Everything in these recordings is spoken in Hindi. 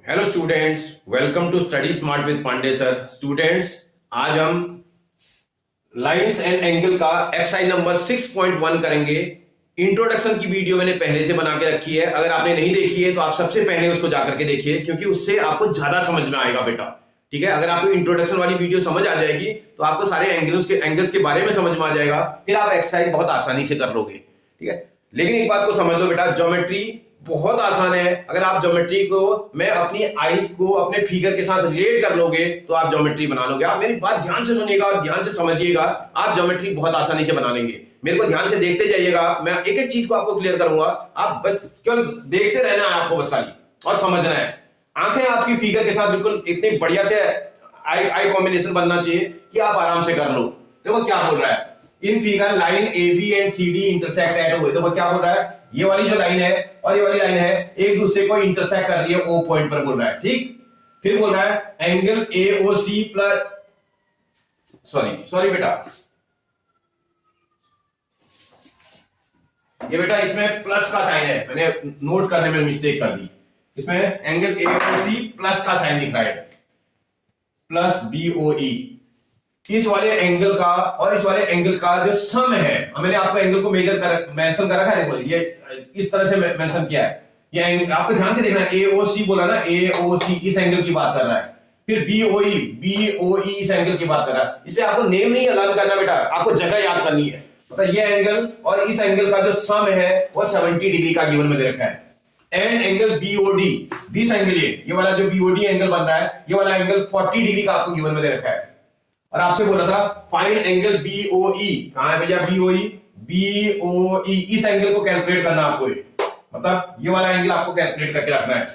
Hello students, welcome to Study Smart with Pandey sir. Students, आज हम लाइंस एंड एंगल का एक्सरसाइज नंबर 6.1 करेंगे। इंट्रोडक्शन की वीडियो मैंने पहले से बना के रखी है, अगर आपने नहीं देखी है तो आप सबसे पहले उसको जाकर के देखिए, क्योंकि उससे आपको ज्यादा समझ में आएगा बेटा। ठीक है, अगर आपको इंट्रोडक्शन वाली वीडियो समझ आ जाएगी तो आपको सारे एंगल्स के बारे में समझ में आ जाएगा, फिर आप एक्सरसाइज बहुत आसानी से कर लोगे। ठीक है, लेकिन एक बात को समझ लो बेटा, ज्योमेट्री बहुत आसान है। अगर आप ज्योमेट्री को मैं अपनी आइज को अपने फिगर के साथ रिलेट कर लोगे तो आप ज्योमेट्री बना लोगे। आप मेरी बात ध्यान से सुनिएगा, ध्यान से समझिएगा, आप ज्योमेट्री बहुत आसानी से बना लेंगे। मेरे को ध्यान से देखते जाइएगा, मैं एक एक चीज को आपको क्लियर करूंगा, आप बस केवल देखते रहना है आपको, बस खाली, और समझना है। आंखें आपकी फिगर के साथ बिल्कुल इतनी बढ़िया से आई कॉम्बिनेशन बनना चाहिए कि आप आराम से कर लो। देखो क्या बोल रहा है, in figure line A B and C D intersect at O. देखो क्या बोल रहा है, ये वाली जो लाइन है और ये वाली लाइन है एक दूसरे को इंटरसेक्ट कर रही है ओ पॉइंट पर, बोल रहा है। ठीक, फिर बोल रहा है angle A O C plus sorry बेटा, ये बेटा इसमें प्लस का साइन है, मैंने नोट करने में मिस्टेक कर दी। इसमें angle A O C plus का साइन दिख रहा है, प्लस बी ओ ई। इस वाले एंगल का और इस वाले एंगल का जो सम है, मैंने आपको एंगल को मेंशन कर रखा है। देखो ये इस तरह से मेंशन किया है, ये एंगल आपको ध्यान से देखना है। AOC बोला ना, AOC इस एंगल की बात कर रहा है। फिर BOE इस एंगल की बात कर रहा है। इसलिए आपको नेम नहीं लर्न करना बेटा, आपको जगह याद करनी है। मतलब ये एंगल और इस एंगल का जो सम है वो 70 डिग्री का गिवन में दे रखा है। And angle BOD, this angle, ये वाला जो BOD एंगल बन रहा है, ये वाला एंगल 40 डिग्री का आपको गिवन में दे रखा है। और आपसे बोला था फाइंड एंगल BOE, कहां है भैया BOE, इस एंगल को कैलकुलेट करना आपको, मतलब ये वाला एंगल आपको कैलकुलेट करके रखना है,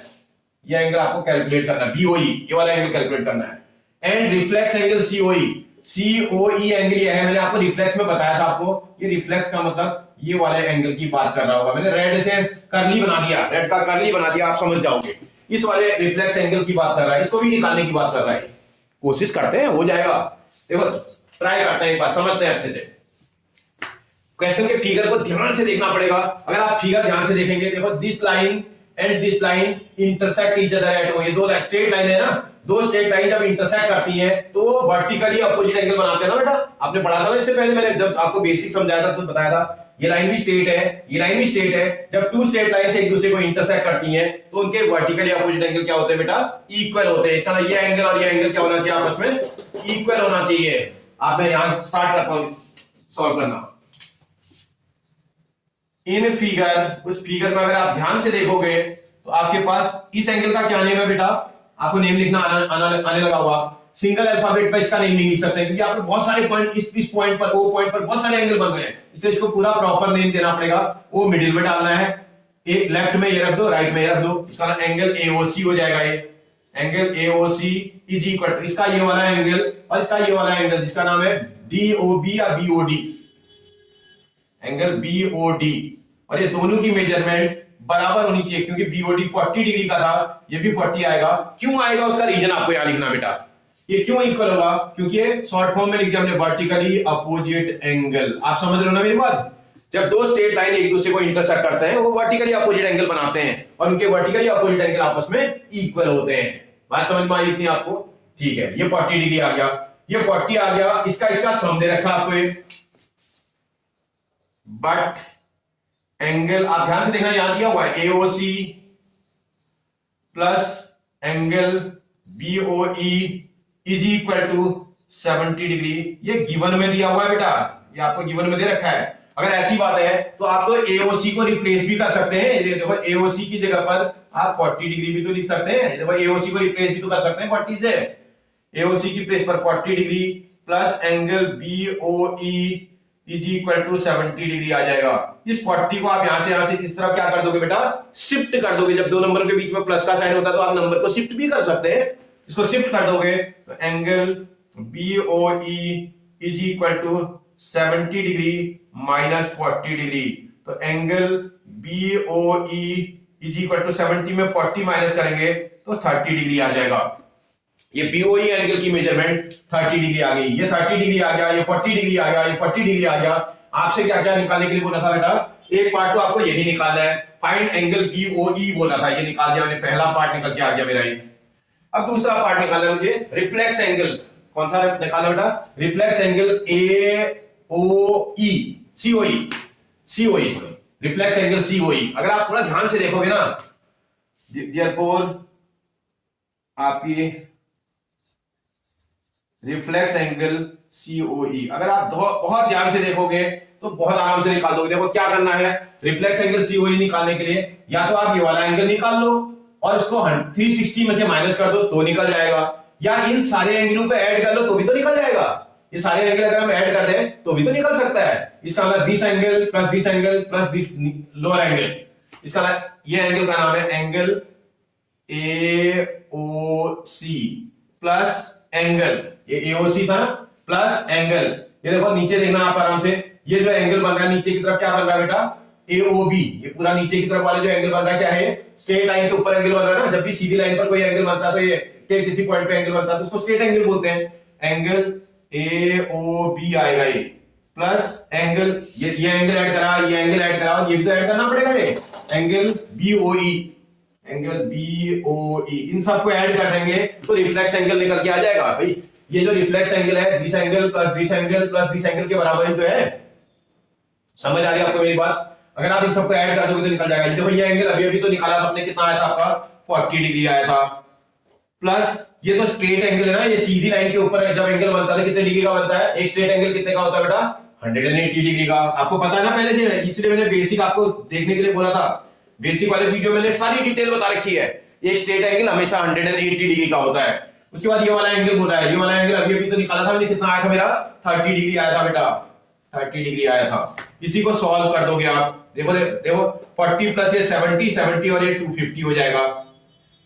ये एंगल आपको कैलकुलेट करना है, BOE ये वाला एंगल कैलकुलेट करना है। And reflex angle COE angle ये है, मैंने आपको रिफ्लेक्स में बताया था आपको, ये रिफ्लेक्स का मतलब ये वाले एंगल की बात कर रहा होगा। मैंने रेड से कर्ली बना दिया, रेड का कर्ली बना दिया, आप समझ जाओगे। इस वाले रिफ्लेक्स एंगल की बात कर रहा है, इसको भी निकालने की बात कर रहा है। कोशिश करते हैं, हो जाएगा। देखो ट्राई करते हैं, एक बार समझते हैं अच्छे से। क्वेश्चन के फिगर को ध्यान से देखना पड़ेगा। अगर आप फिगर ध्यान से देखेंगे, देखो this line and this line intersect each other at O, ये दो स्ट्रेट लाइन है ना, दो स्ट्रेट लाइन जब इंटरसेक्ट करती हैं तो वर्टिकली अपोजिट एंगल बनाते हैं ना बेटा। आपने पढ़ा था ना इससे पहले, मैंने जब आपको बेसिक समझाया था तो बताया था ये लाइन भी स्ट्रेट है, ये लाइन भी स्ट्रेट है। जब टू स्ट्रेट लाइन से एक दूसरे को इंटरसेक्ट करती हैं तो उनके वर्टिकली अपोजिट एंगल क्या होते हैं बेटा, इक्वल होते हैं। इसका ये एंगल और ये एंगल क्या होना चाहिए, आपस में इक्वल होना चाहिए। आपने यहां स्टार्ट रखा सॉल्व करना। इन फिगर, उस फिगर में अगर आप ध्यान से देखोगे तो आपके पास इस एंगल का क्या नेम है बेटा, आपको नेम लिखना आने लगा होगा। सिंगल अल्फाबेट पर इसका नेम नहीं लिख सकते, क्योंकि आपको बहुत सारे पॉइंट इस पॉइंट पर, ओ पॉइंट पर बहुत सारे एंगल बन रहे हैं, इसलिए इसको पूरा प्रॉपर नेम देना पड़ेगा। वो मिडिल में डालना है, एक लेफ्ट में ये रख दो, राइट में ये रख दो। इसका एंगल AOC हो जाएगा। ये एंगल AOC इज इक्वल, इसका ये वाला एंगल और इसका ये वाला एंगल जिसका नाम है DOB या BOD, एंगल BOD। और ये दोनों की मेजरमेंट बराबर होनी चाहिए, क्योंकि BOD 40 डिग्री का था, ये भी 40 आएगा। क्यों आएगा उसका रीजन आपको यहां लिखना बेटा, ये क्यों इक्वल होगा, क्योंकि ये शॉर्ट फॉर्म में लिख दिया हमने, वर्टिकली अपोजिट एंगल। आप समझ रहे हो ना मेरी बात। जब दो स्ट्रेट लाइन एक दूसरे को इंटरसेक्ट करते हैं वो वर्टिकली अपोजिट एंगल बनाते हैं, और उनके वर्टिकली अपोजिट एंगल आपस में इक्वल होते हैं। बात समझ में आई इतनी आपको? ठीक है, ये 40 डिग्री आ गया, ये 40 आ गया, इसका सम दे रखा आपको। बट एंगल आप ध्यान से देखना, यहां दिया हुआ है AOC plus angle BOE is equal to 70 degree. ये गिवन में दिया हुआ है बेटा, ये आपको गिवन में दे रखा है। अगर ऐसी बात है तो आप तो AOC को रिप्लेस भी कर सकते हैं। देखो AOC की जगह पर आप 40 डिग्री भी तो लिख सकते हैं। देखो AOC को रिप्लेस भी तो कर सकते हैं 40 से। AOC की प्लेस पर 40 degree plus angle BOE is equal to 70 degree आ जाएगा। इस 40 को आप यहां से इस तरफ क्या कर दोगे बेटा, शिफ्ट कर दोगे। जब दो नंबर के बीच में प्लस का साइन होता है तो आप नंबर को शिफ्ट भी कर सकते हैं। इसको शिफ्ट कर दोगे तो angle BOE is equal to 70 degree minus 40 degree. तो angle BOE is equal to 70 में 40 माइनस करेंगे तो 30 डिग्री आ जाएगा। ये BOE एंगल की मेजरमेंट 30 डिग्री आ गई। ये 30 डिग्री आ गया, ये 40 डिग्री आ गया, ये 40 डिग्री आ गया। आपसे क्या क्या निकालने के लिए बोला था बेटा, एक पार्ट तो आपको यही निकालना है, फाइंड एंगल BOE बोला था, ये निकाल दिया मैंने, पहला पार्ट निकल के आ गया मेरा ये। अब दूसरा पार्ट निकालना है मुझे, रिफ्लेक्स एंगल। कौन सा निकालना बेटा? Reflex angle COE, reflex angle COE। अगर आप थोड़ा ध्यान से देखोगे ना, देयरफॉर आपकी रिफ्लेक्स एंगल COE अगर आप बहुत ध्यान से देखोगे तो बहुत आराम से निकाल दोगे। देखो क्या करना है, रिफ्लेक्स एंगल COE निकालने के लिए या तो आप ये वाला एंगल निकाल लो और इसको 360 में से माइनस कर दो तो निकल जाएगा, या इन सारे एंगलों को ऐड कर लो तो भी तो निकल जाएगा। ये सारे एंगल अगर हम ऐड कर दें तो भी तो निकल सकता है। इसका मतलब this angle plus this angle plus this lower angle, इसका ये एंगल का नाम है एंगल AOC प्लस एंगल, ये AOC था ना, प्लस एंगल, ये देखो नीचे देखना आप आराम से, ये जो एंगल बन रहा है नीचे की तरफ क्या बन रहा है बेटा? AOB। ये पूरा नीचे की तरफ वाला जो एंगल बन रहा है क्या है? स्ट्रेट लाइन के ऊपर एंगल बन रहा है ना। जब भी सीधी लाइन पर कोई एंगल बनता है तो ये किसी पॉइंट पे एंगल बनता है तो उसको स्ट्रेट एंगल बोलते हैं। एंगल AOB आएगा ये, प्लस एंगल ये एंगल ऐड करा, ये एंगल ऐड करा, ये भी तो ऐड करना पड़ेगा ये एंगल BOE, इन सबको ऐड कर देंगे तो रिफ्लेक्स एंगल निकल के आ जाएगा भाई। ये जो रिफ्लेक्स एंगल है this angle plus this angle plus this angle के बराबर ही तो है। समझ आ गई आपको मेरी बात? अगर आप इन सबको ऐड कर दोगे तो निकल जाएगा। ये देखो ये एंगल अभी अभी तो निकाला था अपने, कितना आया था आपका? 40 डिग्री आया था, प्लस ये तो स्ट्रेट एंगल है ना, ये सीधी लाइन के ऊपर जब एंगल बनता है कितने डिग्री का बनता है? एक स्ट्रेट एंगल कितने का होता है बेटा? 180 डिग्री का। आपको पता है ना पहले से, इसलिए मैंने बेसिक आपको देखने के लिए बोला था। बेसिक वाले वीडियो में मैंने सारी डिटेल बता रखी है। एक स्ट्रेट एंगल हमेशा 180 डिग्री का होता है। उसके बाद ये वाला एंगल बोल रहा है, ये वाला एंगल अभी अभी तो निकाला था मैंने, कितना आया था मेरा? 30 डिग्री आया था बेटा, 30 डिग्री आया था। इसी को सॉल्व कर दोगे आप, देखो देखो 40 प्लस ये 70 और ये 250 हो जाएगा,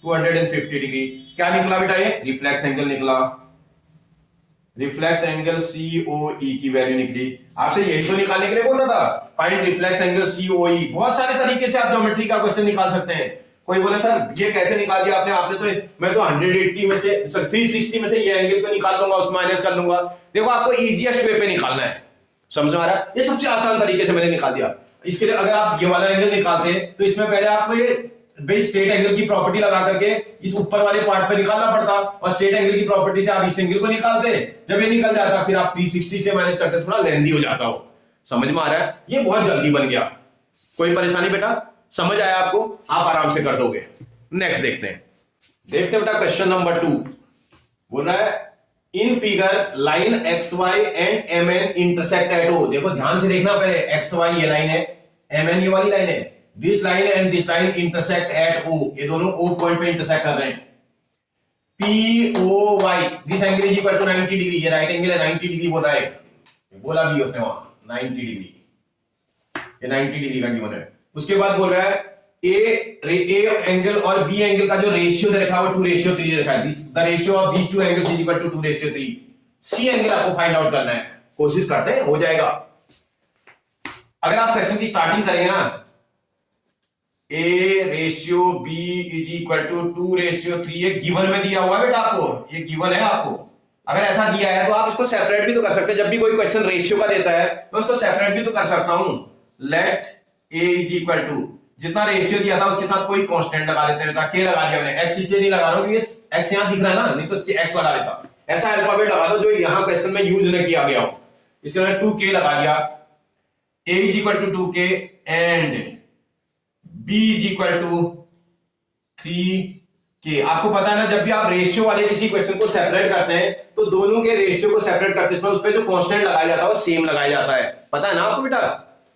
250 डिग्री। क्या निकला बेटा? ये रिफ्लेक्स एंगल निकला, रिफ्लेक्स एंगल COE की वैल्यू निकली। आपसे यही तो निकालने के लिए बोल रहा था, फाइंड रिफ्लेक्स एंगल COE। बहुत सारे तरीके से आप ज्योमेट्री का क्वेश्चन निकाल सकते हैं। कोई बोले सर ये कैसे निकाल दिया आपने तो मैं तो 180 में से 360 में से ये एंगल को निकाल दूंगा, उसको माइनस कर लूंगा। देखो आपको इजीएस्ट वे पे निकालना है, समझ में आ रहा है? ये सबसे आसान तरीके से मैंने निकाल दिया। इसके लिए अगर आप ये वाला एंगल निकालते तो इसमें पहले आपको ये भाई स्ट्रेट एंगल की प्रॉपर्टी लगा करके इस ऊपर वाले पार्ट पे निकालना पड़ता, और स्ट्रेट एंगल की प्रॉपर्टी से आप इस एंगल को निकालते। जब ये निकल जाता फिर आप 360 से माइनस करते, थोड़ा लेंथी हो जाता हो। समझ में आ रहा है? ये बहुत जल्दी बन गया, कोई परेशानी बेटा? समझ आया आपको? आप आराम से कर दोगे। नेक्स्ट देखते हैं बेटा क्वेश्चन नंबर 2 बोल रहा है in figure line XY and MN intersect at O। देखो ध्यान से देखना पहले, XY ये लाइन है, MN ये वाली लाइन है, this line and this line intersect at O, ये दोनों O पॉइंट पे इंटरसेक्ट कर रहे हैं। POY this angle is equal to 90 degree, ये राइट एंगल है, 90 डिग्री बोल रहा है, बोला भी उसने वहां 90 डिग्री, ये 90 डिग्री का गिवन है। उसके बाद बोल रहा है ए एंगल और बी एंगल का जो रेशियो दे रखा है वो 2:3 दे रखा है। The ratio of these two angles is equal to 2:3। C angle आपको फाइंड आउट करना है, कोशिश करते हैं, हो जाएगा। अगर आप क्वेश्चन की स्टार्टिंग करेंगे ना, A ratio B is equal to 2:3, ये गिवन में दिया हुआ है बेटा आपको, ये गिवन है आपको। अगर ऐसा दिया है तो आप इसको सेपरेट भी तो कर सकते हैं। जब भी कोई क्वेश्चन रेशियो का देता है मैं उसको सेपरेट भी तो कर सकता हूं। Let A is equal to, जितना रेशियो दिया था उसके साथ कोई कांस्टेंट लगा देते हैं, के लगा दिया मैंने, एक्स इसलिए नहीं लगा रहा हूं क्योंकि एक्स यहां दिख रहा है ना, नहीं तो एक्स लगा देता। ऐसा अल्फाबेट लगा दो जो यहां क्वेश्चन में यूज न किया गया हो। इसके मैंने 2k लगा दिया, a is equal to 2k and b is equal to 3k। आपको पता है ना, जब भी आप रेशियो वाले किसी क्वेश्चन को सेपरेट करते हैं तो दोनों के रेशियो को सेपरेट करते हैं, उस पर जो कांस्टेंट लगाया जाता है वो सेम लगाया जाता है। पता है ना आपको बेटा,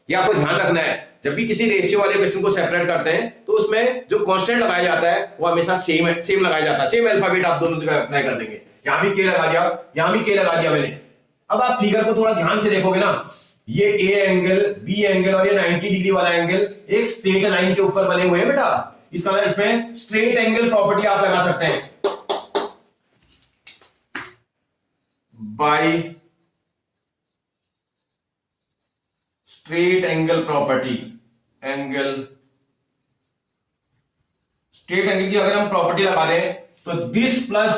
ये आपको ध्यान रखना है। जब भी किसी रेशियो वाले क्वेश्चन को सेपरेट करते हैं तो उसमें जो कांस्टेंट लगाया जाता है वो हमेशा सेम लगाया जाता है। सेम अल्फाबेट आप दोनों जगह अप्लाई कर देंगे। यहां भी k लगा दिया, यहां भी k लगा दिया मैंने। अब आप फिगर को थोड़ा ध्यान से देखोगे ना, ये a एंगल, b एंगल और ये 90 डिग्री वाला एंगल एक स्ट्रेट लाइन के ऊपर बने हुए हैं बेटा। इसका मतलब इसमें स्ट्रेट एंगल प्रॉपर्टी आप लगा सकते हैं by straight angle property. Straight angle की अगर हम प्रॉपर्टी लगा दें तो this plus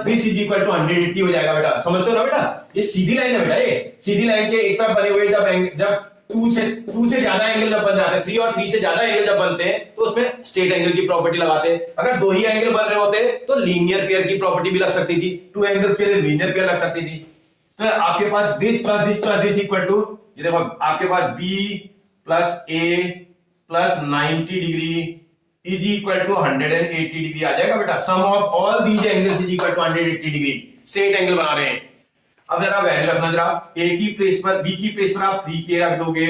this is equal to 180 हो जाएगा बेटा। समझते हो ना बेटा, ये सीधी लाइन है बेटा, ये सीधी लाइन के एक तरफ बने हुए जब टू से ज्यादा एंगल जब बन जाते हैं, 3 और 3 से ज्यादा एंगल जब बनते हैं तो उसमें स्ट्रेट एंगल की प्रॉपर्टी लगाते हैं। अगर 2 ही एंगल बन रहे होते तो लीनियर पेयर की प्रॉपर्टी भी लग सकती थी, 2 एंगल्स के लिए लीनियर पेयर लग सकती थी। तो आपके पास this plus this plus this equal to, ये देखो आपके पास B plus A plus 90 degree is equal to 180 degree आ जाएगा बेटा। Sum of all these angles is equal to 180 degree. Straight angle बना रहे हैं। अब जरा वैल्यू रखना, जरा ए की प्लेस पर, बी की प्लेस पर आप 3k रख दोगे,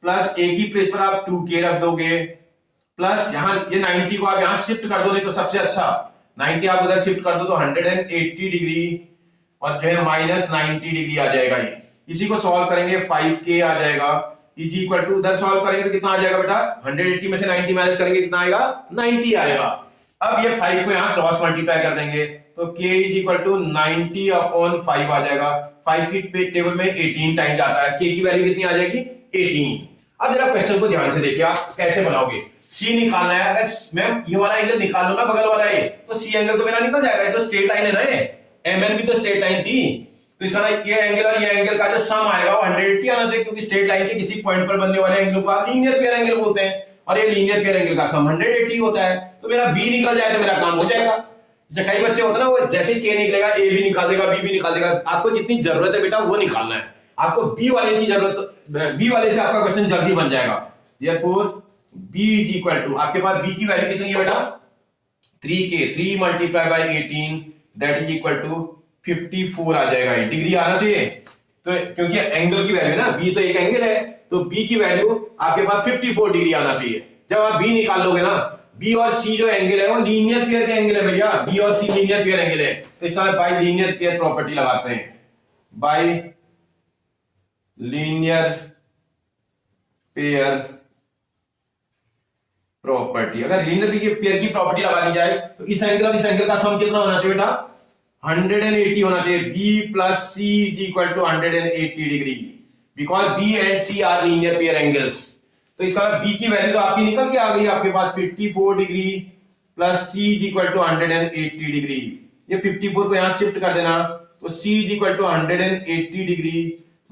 प्लस ए की प्लेस पर आप 2k रख दोगे, प्लस यहां ये 90 को आप यहां शिफ्ट कर दो, नहीं तो सबसे अच्छा 90 आप उधर शिफ्ट कर दो तो 180 डिग्री और जो है माइनस 90 डिग्री आ जाएगा। ये इसी को सॉल्व करेंगे 5k आ जाएगा इज इक्वल टू, उधर सॉल्व करेंगे तो कितना आ जाएगा बेटा, 180 में से 90 माइनस करेंगे कितना आएगा, 90 आएगा। अब ये 5 को यहां क्रॉस मल्टीप्लाई कर देंगे तो k is equal to 90 upon 5 आ जाएगा। 5 की टेबल में 18 टाइम्स आता है, k की वैल्यू कितनी आ जाएगी, 18। अब जरा क्वेश्चन को ध्यान से देखिए, आप कैसे बनाओगे। c निकालना है, अगर मैम ये वाला एंगल निकाल लो ना बगल वाला है, तो c एंगल तो मेरा निकल जाएगा, ये तो स्ट्रेट लाइन है ना, mn भी तो स्ट्रेट लाइन थी, तो इसका ये एंगल और ये एंगल का जो सम आएगा वो 180 आना चाहिए, क्योंकि स्ट्रेट लाइन के किसी पॉइंट पर बनने वाले एंगल को आप लीनियर पेयर एंगल बोलते हैं और ये लीनियर पेयर एंगल का सम 180 होता है। तो मेरा b निकल जाए तो मेरा काम हो जाएगा। जैसे कई बच्चे होते हैं ना, वो जैसे k निकलेगा a भी निकाल देगा, b भी निकाल देगा। आपको जितनी जरूरत है बेटा वो निकालना है, आपको b वाले की जरूरत, b वाले से आपका क्वेश्चन जल्दी बन जाएगा। therefore b is equal to, आपके पास b की वैल्यू कितनी है बेटा, 3k, 3 multiply by 18 that is equal to 54 आ जाएगा। ये डिग्री आना चाहिए, तो क्योंकि एंगल की वैल्यू ना, b तो एक एंगल है, तो b की वैल्यू आपके पास 54 डिग्री आना चाहिए। जब आप b निकाल लोगे ना, b और c जो एंगल है वो लीनियर पेयर के एंगल है भैया, b और c लीनियर पेयर एंगल है, तो इसका बाय लीनियर पेयर प्रॉपर्टी लगाते हैं, बाय लीनियर पेयर प्रॉपर्टी। अगर लीनियर पेयर की प्रॉपर्टी लगा दी जाए तो इस एंगल और इस एंगल का सम कितना होना चाहिए बेटा, 180 होना चाहिए। b plus c is equal to 180 degree, because b and c are linear pair angles. तो इसका b की वैल्यू तो आपकी निकल के आ गई आपके पास 54 degree plus c is equal to 180 degree. ये 54 को यहां शिफ्ट कर देना तो c is equal to 180 degree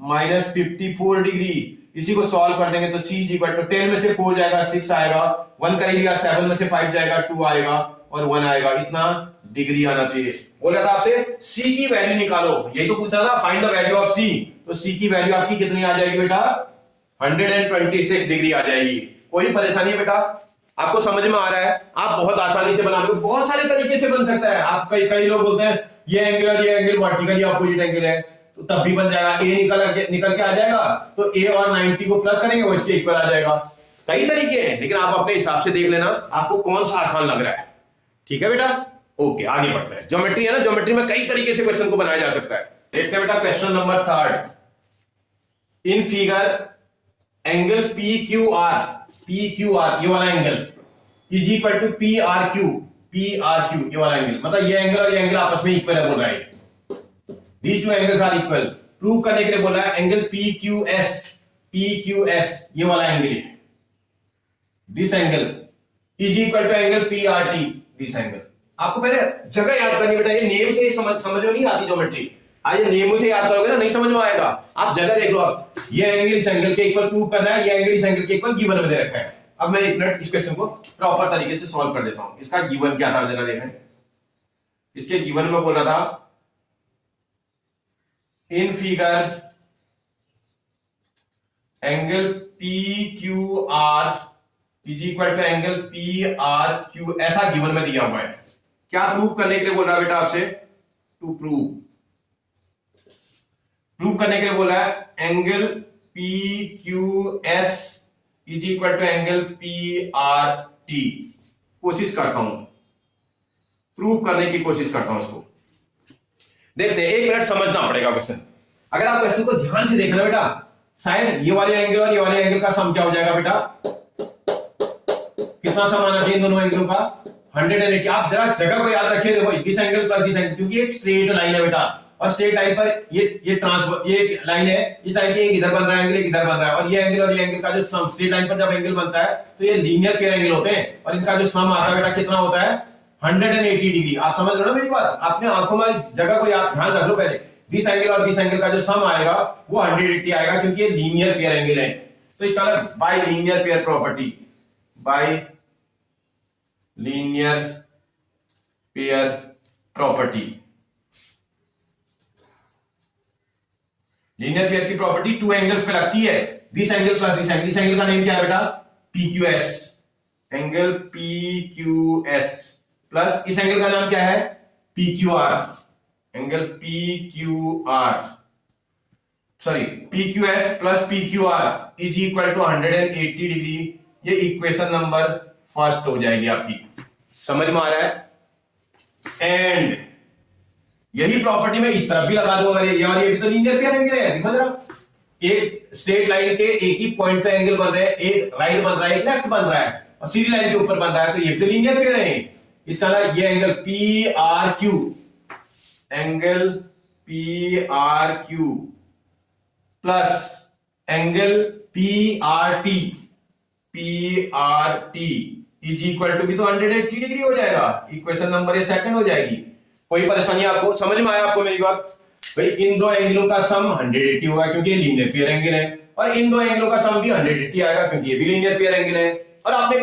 minus 54 degree. इसी को सॉल्व कर देंगे तो c इज इक्वल टू 10 में से 4 जाएगा 6 आएगा, 1 कर लिया, 7 में से 5 जाएगा 2 आएगा और 1 आएगा, इतना डिग्री आना चाहिए। बोल रहा था आपसे c की वैल्यू निकालो, यही तो पूछ रहा था, find the value of c। तो c की वैल्यू आपकी कितनी आ जाएगी बेटा, 126 डिग्री आ जाएगी। कोई परेशानी है बेटा, आपको समझ में आ रहा है, आप बहुत आसानी से बना दोगे, बहुत सारे तरीके से बन सकता है। आप कई लोग बोलते हैं ये एंगल और ये एंगल वर्टिकली अपोजिट एंगल है, तो तब भी बन जाएगा, a निकल के आ जाएगा तो a और 90 को प्लस करेंगे वो इसके इक्वल आ जाएगा। कई तरीके हैं, लेकिन आप अपने हिसाब से देख लेना आपको कौन सा आसान लग रहा है। ठीक है बेटा, ओके आगे बढ़ते हैं। ज्योमेट्री है ना, ज्योमेट्री में कई तरीके से क्वेश्चन को बनाया जा सकता है। देखते हैं बेटा question number 3 in figure angle PQR ये वाला angle is equal to PRQ ये वाला एंगल, मतलब ये एंगल और ये एंगल आपस में इक्वल है बोल रहा है। These two angles are equal। Prove करने के लिए बोला है एंगल PQS ये वाला एंगल है, this angle is equal to angle PRT this angle. आपको पहले जगह याद करनी बेटा, ये नेम से समझ में नहीं आती ज्योमेट्री, आज नेम से याद करोगे ना नहीं समझ में आएगा। आप जगह देख लो, आप ये एंगल इस एंगल के इक्वल प्रूव करना है, ये एंगल इस एंगल के इक्वल गिवन में दे रखा है। अब मैं एक मिनट इस क्वेश्चन को प्रॉपर तरीके से सॉल्व कर देता हूं। इसका गिवन क्या था जरा देखें, इसके गिवन में बोल रहा था in figure angle PQR is equal to angle PRQ, ऐसा गिवन में दिया हुआ है। क्या प्रूव करने के लिए बोल रहा है बेटा आपसे, टू प्रूव करने के लिए बोला है angle PQS is equal to angle PRT। कोशिश करता हूं, प्रूव करने की कोशिश करता हूं इसको। देखते हैं, एक मिनट समझना पड़ेगा क्वेश्चन। अगर आप क्वेश्चन को ध्यान से देखना बेटा, शायद ये वाले एंगल और ये वाले एंगल का सम क्या हो जाएगा बेटा, कितना सम आना चाहिए इन दोनों एंगलों का, 180। आप जरा जगह को याद रखिए, देखो this angle plus this angle, क्योंकि एक स्ट्रेट लाइन है बेटा, और स्ट्रेट लाइन पर ये लाइन है, इस लाइन के एक इधर बन रहा है एंगल, एक इधर बन रहा है, और ये एंगल और ये एंगल का जो सम, स्ट्रेट लाइन पर जब एंगल बनता है तो ये लीनियर पेयर एंगल होते हैं, और इनका जो सम आता है बेटा कितना होता है 180 डिग्री। आप समझ रहे हो ना मेरी बात, आपने आंखों में जगह को याद ध्यान रख लो पहले, दिस एंगल और दिस एंगल का जो सम आएगा वो 180 आएगा, क्योंकि ये लीनियर पेयर एंगल है। तो इसका मतलब by linear pair property, by linear pair property, linear pair की प्रॉपर्टी टू एंगल्स पे लगती है, this angle plus this angle. इस एंगल का नेम क्या है बेटा, PQS, एंगल PQS प्लस इस एंगल का नाम क्या है, PQR, angle PQR, sorry PQS plus PQR is equal to 180 degree. ये इक्वेशन नंबर फर्स्ट हो जाएगी आपकी, समझ में आ रहा है। एंड यही प्रॉपर्टी मैं इस तरफ भी लगा दूं, अगर ये और ये भी तो लीनियर पेयर एंगल है, देखो जरा, एक स्ट्रेट लाइन के एक ही पॉइंट पे एंगल बन रहे हैं, एक राइट बन रहा है एक लेफ्ट बन रहा है और सीधी लाइन के ऊपर बन रहा है, तो ये भी तो लीनियर पेयर है। इसका ना ये angle PRQ, angle PRQ plus angle PRT, PRT is equal to भी तो 180 डिग्री हो जाएगा। इक्वेशन नंबर ये सेकंड हो जाएगी। कोई परेशानी आपको, समझ में आया आपको मेरी बात? भाई इन दो एंगलों का सम 180 होगा क्योंकि ये लीनियर पेयर एंगल है, और इन दो एंगलों का सम भी 180 आएगा क्योंकि ये भी लीनियर पेयर एंगल है। और आपने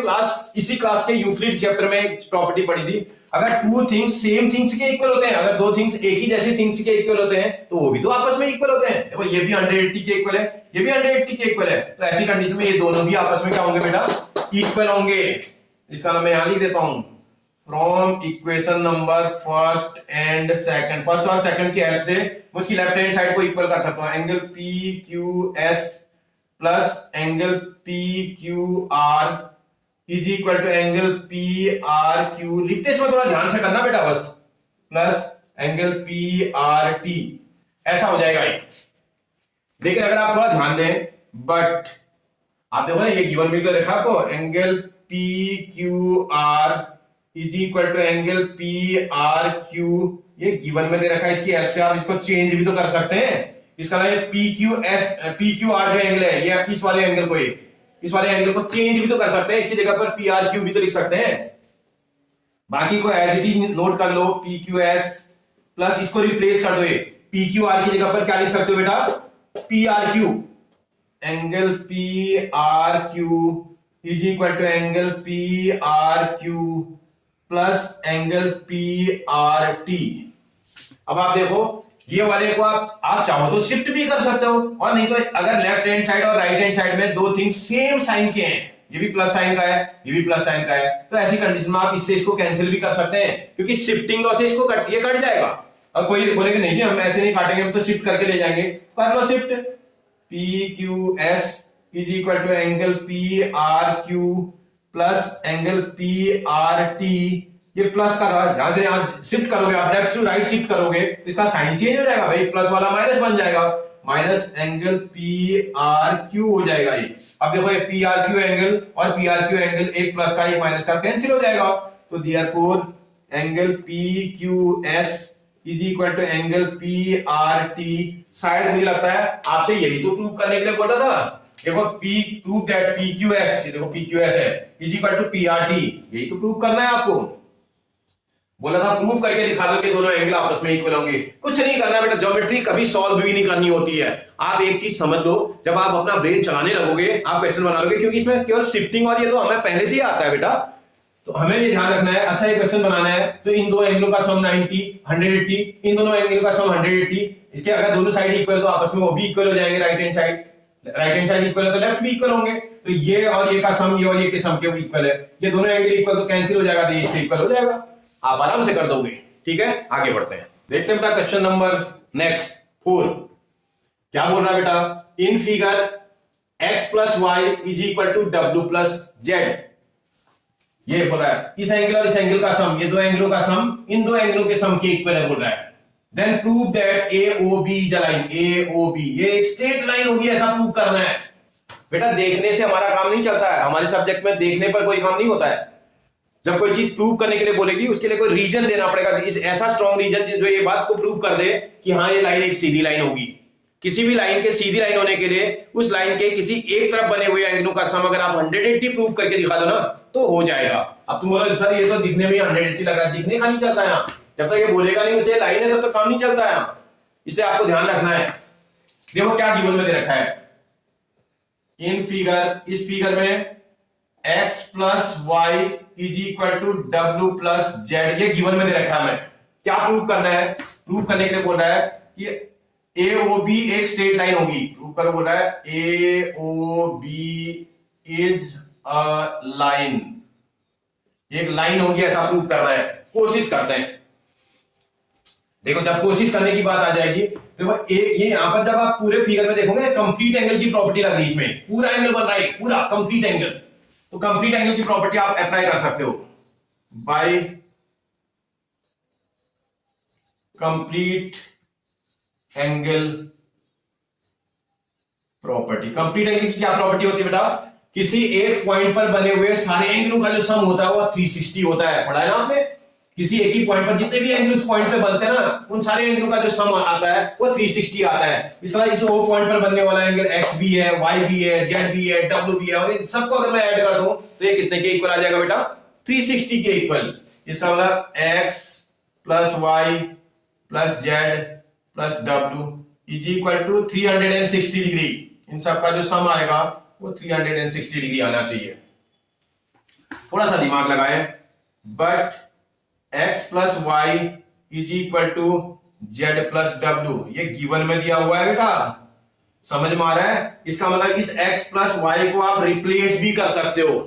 इसी क्लास के यूक्लिड चैप्टर में एक प्रॉपर्टी पढ़ी थी, अगर टू थिंग्स सेम थिंग्स के इक्वल होते हैं, अगर दो थिंग्स एक ही जैसे थिंग्स के इक्वल होते हैं तो वो भी तो आपस में इक्वल होते हैं। देखो ये भी 180 के इक्वल है, ये भी 180 के इक्वल है, तो ऐसी कंडीशन में ये दोनों भी आपस में क्या होंगे बेटा, इक्वल होंगे। इसका नाम मैं यहां लिख देता हूं, from equation number first and second, first और सेकंड की हेल्प से उसकी लेफ्ट हैंड साइड को इक्वल कर सकता हूं। Angle PQS plus angle PQR is equal to angle PRQ। लिखते समय थोड़ा ध्यान से करना बेटा बस, प्लस एंगल PRT, ऐसा हो जाएगा ये। लेकिन अगर आप थोड़ा ध्यान दें, बट आप देखो ना ये गिवन में तो रखा आपको, angle PQR is equal to angle PRQ, ये गिवन में दे रखा है, इसकी हेल्प से आप इसको चेंज भी तो कर सकते हैं। इसका नाम है PQR जो एंगल है, ये इस वाले एंगल को, इस वाले एंगल को चेंज भी तो कर सकते हैं, इसकी जगह पर PRQ भी तो लिख सकते हैं। बाकी को एज इट इज नोट कर लो, PQS प्लस इसको रिप्लेस कर दो, PQR की जगह पर क्या लिख सकते हो बेटा, PRQ, angle PRQ is equal to angle PRQ plus angle PRT। अब आप देखो ये वाले को आप चाहो तो शिफ्ट भी कर सकते हो, और नहीं तो अगर लेफ्ट हैंड साइड और राइट हैंड साइड में दो थिंग्स सेम साइन के हैं, ये भी प्लस साइन का है, ये भी प्लस साइन का है, तो ऐसी कंडीशन में आप इससे इसको कैंसिल भी कर सकते हैं, क्योंकि शिफ्टिंग लॉ से इसको ये कट जाएगा। अब कोई बोलेगा नहीं जी हम ऐसे नहीं काटेंगे, हम तो शिफ्ट करके ले जाएंगे, कर लो shift, PQS is equal to angle PRQ plus angle PRT। ये प्लस का था, यहां से यहां शिफ्ट करोगे आप, लेफ्ट टू राइट शिफ्ट करोगे तो इसका साइन चेंज हो जाएगा भाई, प्लस वाला माइनस बन जाएगा, माइनस एंगल PRQ हो जाएगा ये। अब देखो ये PRQ एंगल और PRQ एंगल, एक प्लस का एक माइनस का कैंसिल हो जाएगा, तो therefore angle PQS is equal to angle PRT। शायद मुझे लगता है आपसे यही तो प्रूव करने के लिए बोल रहा था। देखो प्रूव दैट PQS, देखो PQS है, इज इक्वल टू PRT, यही तो प्रूव करना है आपको। बोला था प्रूव करके दिखा दो कि दोनों एंगल आपस में इक्वल होंगे। कुछ नहीं करना बेटा, ज्योमेट्री कभी सॉल्व भी नहीं करनी होती है। आप एक चीज समझ लो, जब आप अपना ब्रेन चलाने लगोगे आप क्वेश्चन बना लोगे, क्योंकि इसमें केवल शिफ्टिंग और ये तो हमें पहले से ही आता है बेटा, तो हमें ये ध्यान रखना है। अच्छा ये क्वेश्चन बनाना है तो इन दो एंगलों का सम 90, 180, इन दोनों एंगलों का सम 180, इसके अगर दोनों साइड इक्वल तो आपस में वो भी इक्वल हो जाएंगे, राइट हैंड साइड इक्वल है तो लेफ्ट भी इक्वल होंगे, तो ये और ये का सम ये और ये के सम के इक्वल है, ये दोनों एंगल इक्वल तो कैंसिल हो जाएगा, तो ये इसके इक्वल हो जाएगा, आप आराम से कर दोगे। ठीक है, आगे बढ़ते हैं, देखते हैं बेटा क्वेश्चन नंबर नेक्स्ट 4 क्या बोल रहा है बेटा। In figure x plus Y is equal to W plus Z, ये बोल रहा है इस एंगल और इस एंगल का सम, ये दो एंगलों का सम इन दो एंगलों के सम के इक्वल है बोल रहा है। Then prove that AOB is a line, AOB ये एक स्ट्रेट लाइन होगी, ऐसा प्रूव करना है। बेटा देखने से हमारा काम नहीं चलता है, हमारे सब्जेक्ट में देखने पर कोई काम नहीं होता है। जब कोई चीज प्रूव करने के लिए बोलेगी उसके लिए कोई रीजन देना पड़ेगा, इस ऐसा स्ट्रॉन्ग रीजन जो ये बात को प्रूव कर दे कि हाँ ये लाइन एक सीधी लाइन होगी। किसी भी लाइन के सीधी लाइन होने के लिए उस लाइन के किसी एक तरफ बने हुए एंगलों का सम अगर आप 180 प्रूव करके दिखा दो ना तो हो जाएगा। अब तुम बोलो सर ये तो दिखने में 180 लग रहा है, दिखने का नहीं चलता है, जब तक ये बोलेगा नहीं उसे लाइन है तब तक काम नहीं चलता है, इसलिए आपको ध्यान रखना है। देखो क्या गिवन में दे रखा है, इन फिगर, इस फिगर में x plus Y is equal to W plus Z, ये गिवन में दे रखा है। हमें क्या प्रूव करना है? प्रूव करने के लिए बोल रहा है कि ए ओ बी एक स्ट्रेट लाइन होगी। प्रूव कर बोल रहा है A O B is a line, एक लाइन होगी, ऐसा प्रूव करना है। कोशिश करते हैं। देखो जब कोशिश करने की बात आ जाएगी, देखो ये यहां पर जब आप पूरे फिगर में देखोगे कंप्लीट एंगल की प्रॉपर्टी लग रही है, इसमें पूरा एंगल बन रहा है, पूरा कंप्लीट एंगल। तो कंप्लीट एंगल की प्रॉपर्टी आप अप्लाई कर सकते हो by complete angle property. Complete angle की क्या प्रॉपर्टी होती है बेटा? किसी एक पॉइंट पर बने हुए सारे एंगलों का जो सम होता है वो 360 होता है। पढ़ा है ना आपने? किसी एक ही पॉइंट पर जितने भी एंगल उस पॉइंट पे बनते हैं ना, उन सारे एंगलों का जो सम आता है वो 360 आता है। इसका इस ओ पॉइंट पर बनने वाला एंगल x भी है, y भी है, z भी है, w भी है, और इन सबको अगर मैं ऐड कर दूं तो ये कितने के इक्वल आ जाएगा बेटा? 360 के इक्वल। इसका मतलब x plus y plus z plus w is equal to 360 degree. इन सबका जो सम आएगा वो 360 डिग्री आना चाहिए। थोड़ा सा दिमाग लगाएं। But x plus Y is equal to Z plus W, ये गिवन में दिया हुआ है बेटा, समझ में आ रहा है? इसका मतलब इस x प्लस वाई को आप रिप्लेस भी कर सकते हो।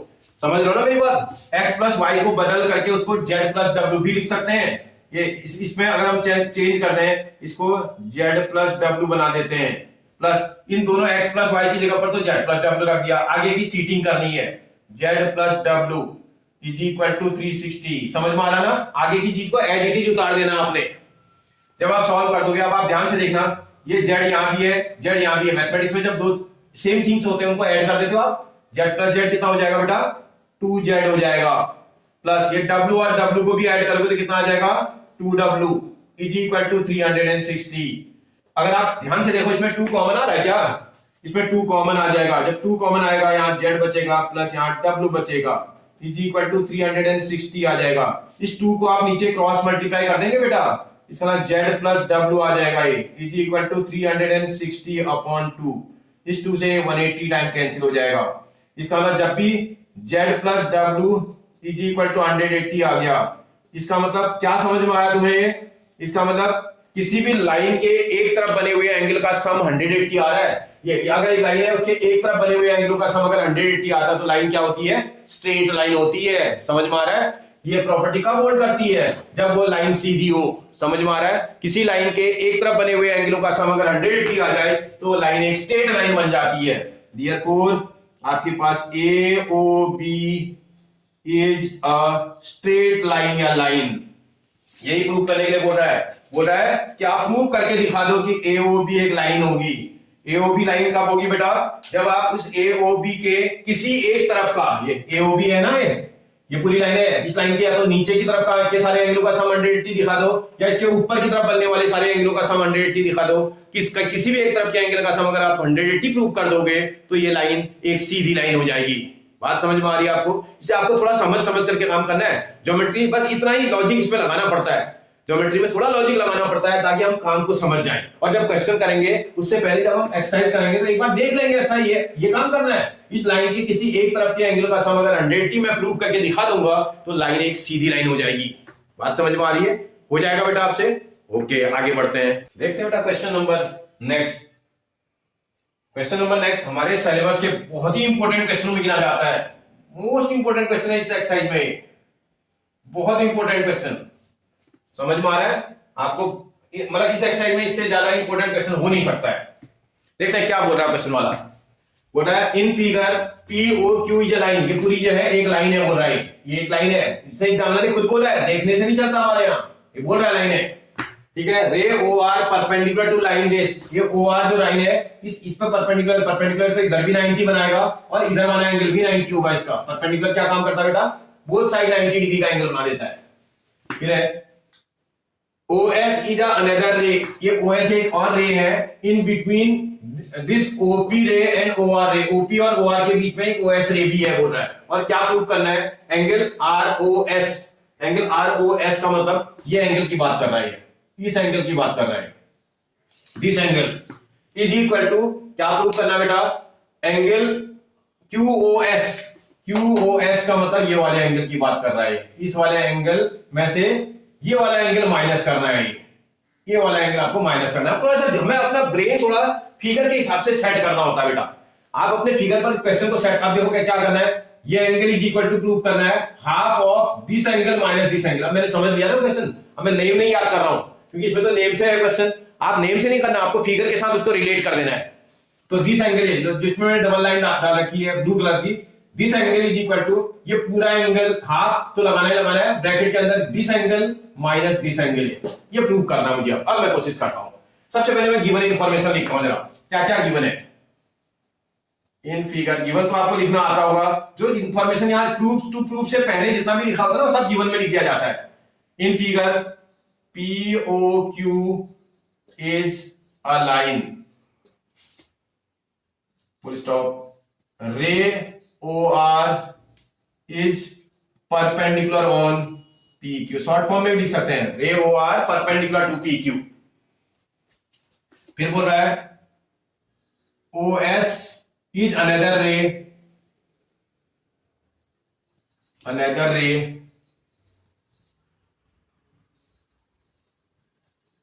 समझ रहे हो ना मेरी बात? x प्लस वाई को बदल करके उसको z प्लस डब्ल्यू भी लिख सकते हैं। ये इसमें अगर हम चेंज कर दें, इसको z प्लस डब्ल्यू बना देते हैं, प्लस इन दोनों x प्लस वाई की जगह पर तो z प्लस डब्ल्यू रख दिया। आगे की चीटिंग करनी है, z plus W is equal to 360। समझ में आ रहा ना? आगे की चीज को एज इट इज उतार देना आपने। जब आप सॉल्व कर दोगे, अब आप ध्यान से देखना, ये z यहां भी है, z यहां भी है। मैथमेटिक्स में जब दो सेम थिंग्स होते हैं उनको ऐड कर देते हो आप, z प्लस z कितना हो जाएगा बेटा? 2z हो जाएगा। प्लस ये w और w को भी ऐड करोगे तो कितना आ जाएगा? 2w is equal to 360। अगर आप ध्यान से देखो, इसमें 2 कॉमन आ रहा है क्या? इसमें 2 कॉमन आ जाएगा। जब 2 कॉमन आएगा, यहाँ z बचेगा प्लस यहाँ w बचेगा, इज इक्वल टू 360 आ जाएगा। इस 2 को आप नीचे क्रॉस मल्टीप्लाई कर देंगे बेटा, इसका मतलब z प्लस w आ जाएगा, ये इज इक्वल टू 360 अपॉन 2। इस 2 से 180 टाइम कैंसिल हो जाएगा। इसका मतलब जब भी z plus w is equal to 180 आ गया, इसका मतलब क्या समझ में आया तुम्हें? इसका मतलब किसी भी लाइन के एक तरफ बने हुए एंगल का सम 180 आ रहा है। ये अगर एक लाइन है, उसके एक तरफ बने हुए एंगलों का सम अगर 180 आता है तो लाइन क्या होती है? स्ट्रेट लाइन होती है। समझ में आ रहा है? ये प्रॉपर्टी कब होल्ड करती है? जब वो लाइन सीधी हो। समझ में आ रहा है? किसी लाइन के एक तरफ बने हुए एंगलों का सम अगर 180 आ जाए तो लाइन एक स्ट्रेट लाइन बन जाती है। Therefore आपके पास AOB is a straight line या लाइन। यही प्रूव करने के लिए बोल रहा है कि आप प्रूव करके दिखा दो कि AOB एक लाइन होगी। AOB लाइन कब होगी बेटा? जब आप उस AOB के किसी एक तरफ का, ये AOB है ना, ये पूरी लाइन है, इस लाइन के या तो नीचे की तरफ का के सारे एंगलों का सम 180 दिखा दो, या इसके ऊपर की तरफ बनने वाले सारे एंगलों का सम 180 दिखा दो। किसी भी एक तरफ के एंगल का सम अगर आप 180 प्रूव कर दोगे तो ये लाइन एक सीधी लाइन हो जाएगी। बात समझ में आ रही है आपको? इसलिए आपको थोड़ा समझ करके काम करना है। ज्योमेट्री बस इतना ही लॉजिक इसमें लगाना पड़ता है। ज्योमेट्री में थोड़ा लॉजिक लगाना पड़ता है ताकि हम काम को समझ जाएं। और जब क्वेश्चन करेंगे उससे पहले जब हम एक्सरसाइज करेंगे तो एक बार देख लेंगे, अच्छा ये काम करना है। इस लाइन के किसी एक तरफ के एंगल का सम अगर 180 मैं प्रूव करके दिखा दूंगा तो लाइन एक सीधी लाइन हो जाएगी। बात समझ में आ रही है? हो जाएगा बेटा आपसे? ओके, आगे बढ़ते हैं। देखते हैं बेटा question number next. Question number next हमारे सिलेबस के बहुत ही इंपॉर्टेंट क्वेश्चन में गिना जाता है। मोस्ट इंपॉर्टेंट क्वेश्चन है इस एक्सरसाइज में, बहुत इंपॉर्टेंट क्वेश्चन। समझ में आ रहा है आपको? मतलब इस एक्सरसाइज में इससे ज्यादा इंपॉर्टेंट क्वेश्चन हो नहीं सकता है। देखते हैं क्या बोल रहा है क्वेश्चन वाला। बोल रहा है in figure POQ is a line, ये पूरी जो है एक लाइन है। बोल रहा है ये एक लाइन है। इसने एग्जामिनर ने खुद बोला है, देखने से नहीं चलता हमारे यहाँ, ये बोल रहा है लाइन है। ठीक है, ray OR perpendicular to line this, ये OR जो लाइन है इस पर परपेंडिकुलर तो इधर भी 90 बनाएगा और इधर वाला एंगल भी 90 होगा इसका। परपेंडिकुलर क्या काम करता है बेटा? बोथ साइड 90 डिग्री का एंगल बना देता है। फिर है OS is another ray, ये OS एक और रे है इन बिटवीन दिस OP रे एंड OR रे, OP और OR के बीच में एक OS रे भी है। बोल रहा है और क्या प्रूव करना है? Angle ROS। एंगल ROS का मतलब ये एंगल की बात कर रहा है, इस एंगल की बात कर रहा है। This angle is equal to क्या प्रूव करना बेटा? एंगल QOS, QOS का मतलब ये वाले एंगल की बात कर रहा है। इस वाले एंगल में से ये वाला एंगल माइनस करना है, ये वाला एंगल आपको माइनस करना है। थोड़ा सा हमें अपना ब्रेन थोड़ा फिगर के हिसाब से सेट करना होता है बेटा। आप अपने फिगर पर क्वेश्चन को सेट कर, देखो क्या करना है, ये angle is equal to prove करना है half of this angle minus this angle. अब मैंने समझ लिया ना क्वेश्चन, अब मैं नेम नहीं याद कर रहा हूं क्योंकि इसमें तो नेम से है क्वेश्चन। आप नेम से नहीं करना, आपको फिगर के साथ उसको रिलेट कर देना है। तो दिस एंगल जिसमें मैंने डबल लाइन डाल रखी है ब्लू कलर की, this angle is equal to ये पूरा एंगल हाफ तो लगाना है ब्रैकेट के अंदर, this angle minus this angle, ये प्रूव करना है मुझे। अब मैं कोशिश करता हूं। सबसे पहले मैं गिवन इंफॉर्मेशन लिखता हूं, जरा क्या क्या गिवन है इन फिगर। गिवन तो आपको लिखना आता होगा, जो इंफॉर्मेशन यहां प्रूफ टू प्रूफ से पहले जितना भी लिखा होगा ना सब गिवन में लिख दिया जाता है। In figure POQ is a line, full stop. रे OR is perpendicular on PQ, short form में भी लिख सकते हैं, रे OR परपेंडिकुलर टू PQ। फिर बोल रहा है OS is another ray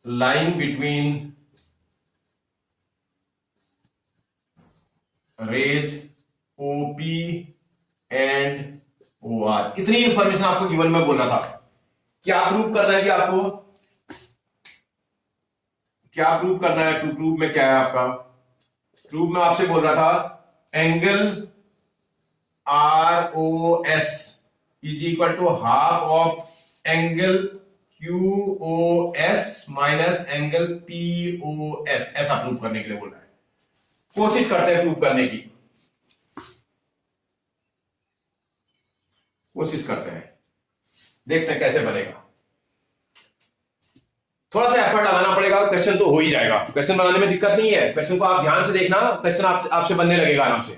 lying between rays OP and OR। इतनी इंफॉर्मेशन आपको गिवन में बोलना था। क्या प्रूव करना है कि आपको, क्या प्रूव करना है? टू प्रूव में क्या है आपका? प्रूव में आपसे बोल रहा था angle ROS is equal to half of angle QOS minus angle POS, ऐसा प्रूव करने के लिए बोल रहा है। कोशिश करते हैं प्रूव करने की, कोशिश करते हैं, देखते हैं कैसे बनेगा। थोड़ा सा एफर्ट लगाना पड़ेगा, क्वेश्चन तो हो ही जाएगा। क्वेश्चन बनाने में दिक्कत नहीं है, क्वेश्चन को आप ध्यान से देखना, क्वेश्चन आपसे बनने लगेगा आराम से।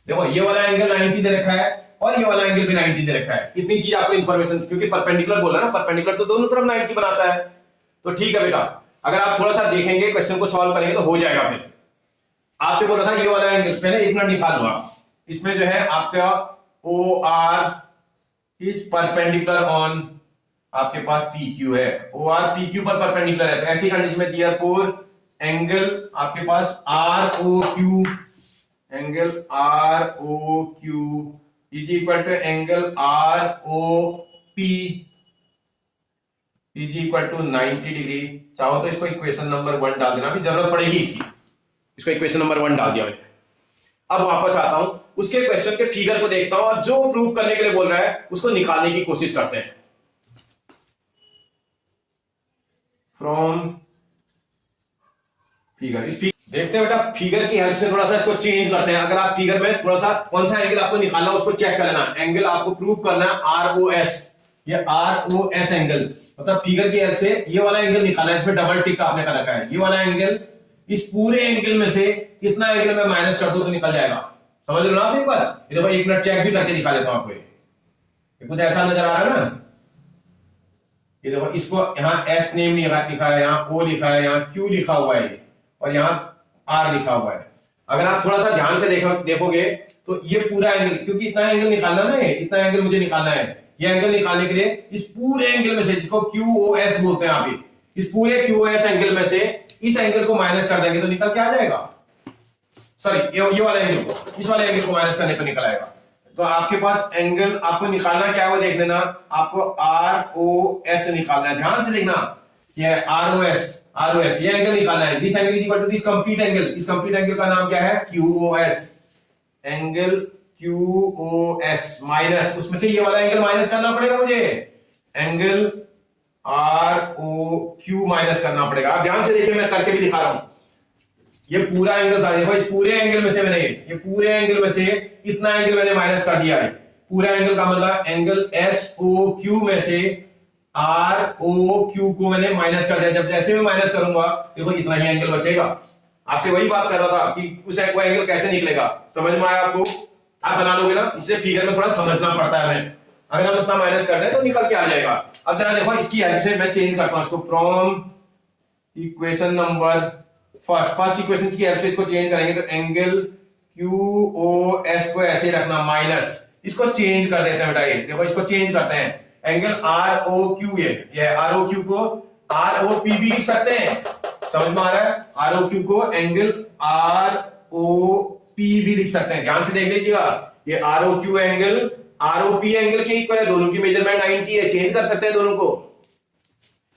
देखो ये वाला एंगल 90 दे रखा है और ये वाला एंगल भी 90 दे रखा है। इतनी चीज आपको इंफॉर्मेशन, क्योंकि परपेंडिकुलर बोला ना, परपेंडिकुलर तो दोनों तरफ 90 बनाता है। तो ठीक है बेटा, अगर आप थोड़ा सा देखेंगे, क्वेश्चन को सॉल्व करेंगे तो हो जाएगा। फिर आपसे बोल रहा था ये वाला एंगल, पहले एक मिनट निकाल दूंगा। इसमें जो है आपका OR इज परपेंडिकुलर ऑन, आपके पास PQ है, OR PQ पर परपेंडिकुलर है। तो ऐसी कंडीशन में therefore एंगल आपके पास ROQ, angle ROQ is equal to angle ROP is equal to 90 degree. चाहो तो इसको इक्वेशन नंबर 1 डाल देना, अभी जरूरत पड़ेगी इसकी। इसको इक्वेशन नंबर 1 डाल दिया मैंने। अब वापस आता हूं, उसके क्वेश्चन के फिगर को देखता हूं और जो प्रूव करने के लिए बोल रहा है उसको निकालने की कोशिश करते हैं। फ्रॉम फिगर, देखते हैं बेटा, फिगर की हेल्प से थोड़ा सा इसको चेंज करते हैं। अगर आप फिगर में थोड़ा सा कौन सा एंगल आपको निकालना है उसको चेक कर लेना। एंगल आपको प्रूव करना है ROS, ये ROS एंगल, मतलब फिगर की हेल्प से ये वाला एंगल निकालना है। इसमें डबल टिक आपने कर रखा है, ये वाला एंगल, इस पूरे एंगल में से कितना एंगल मैं माइनस कर दूं तो निकल जाएगा। समझ लो ना आप एक बार। देखो एक मिनट चेक भी करके दिखा देता हूं आपको। ये कुछ ऐसा नजर आ रहा है ना, ये देखो, इसको यहाँ S नेम नहीं लिखा है, यहाँ O लिखा है, यहाँ Q लिखा हुआ है और यहाँ R लिखा हुआ है। अगर आप थोड़ा सा ध्यान से देखोगे तो ये पूरा एंगल, क्योंकि इतना एंगल निकालना ना है, इतना एंगल मुझे निकालना है। ये एंगल निकालने के लिए इस पूरे एंगल में से, जिसको QOS बोलते हैं आप, इस पूरे QOS एंगल में से इस एंगल को माइनस कर देंगे तो निकल के आ जाएगा। सॉरी, ये वाला एंगल को, इस वाले एंगल को माइनस करने पर निकल आएगा। तो आपके पास एंगल आपको निकालना क्या है वो देख लेना। आपको ROS निकालना है, ध्यान से देखना। ये ROS ये एंगल निकालना है। This angle is equal to this complete angle. इस कंप्लीट एंगल का नाम क्या है? QOS। एंगल QOS माइनस, उसमें से ये वाला एंगल माइनस करना पड़ेगा मुझे, एंगल ROQ माइनस करना पड़ेगा। आप ध्यान से देखिए, मैं करके भी दिखा रहा हूं। ये पूरा एंगल था, देखो इस पूरे एंगल में से मैंने, ये पूरे एंगल में से इतना एंगल मैंने माइनस कर दिया है। पूरा एंगल का मतलब एंगल SOQ में से ROQ को मैंने माइनस कर दिया। जब जैसे मैं माइनस करूंगा देखो इतना ही एंगल बचेगा। आपसे वही बात कर रहा था कि उस एंगल कैसे निकलेगा। समझ में आया आपको? आप बना लोगे ना, इसलिए फिगर में थोड़ा समझना पड़ता है हमें। अगर हम इतना माइनस कर दें तो निकल के आ जाएगा। अब जरा देखो इसकी हेल्प से मैं चेंज करता हूं इसको। From equation number first equation की हेल्प से इसको चेंज करेंगे तो एंगल QOS को ऐसे रखना माइनस, इसको चेंज कर देते हैं बेटा, ये देखो इसको चेंज करते हैं एंगल ROQ, ये ROQ को ROP भी लिख सकते हैं, समझ में आ रहा है? ROQ को एंगल ROP भी लिख सकते हैं, ध्यान से देख लीजिएगा, ये ROQ एंगल ROP एंगल के इक्वल है, दोनों की मेजरमेंट 90 है, चेंज कर सकते हैं दोनों को।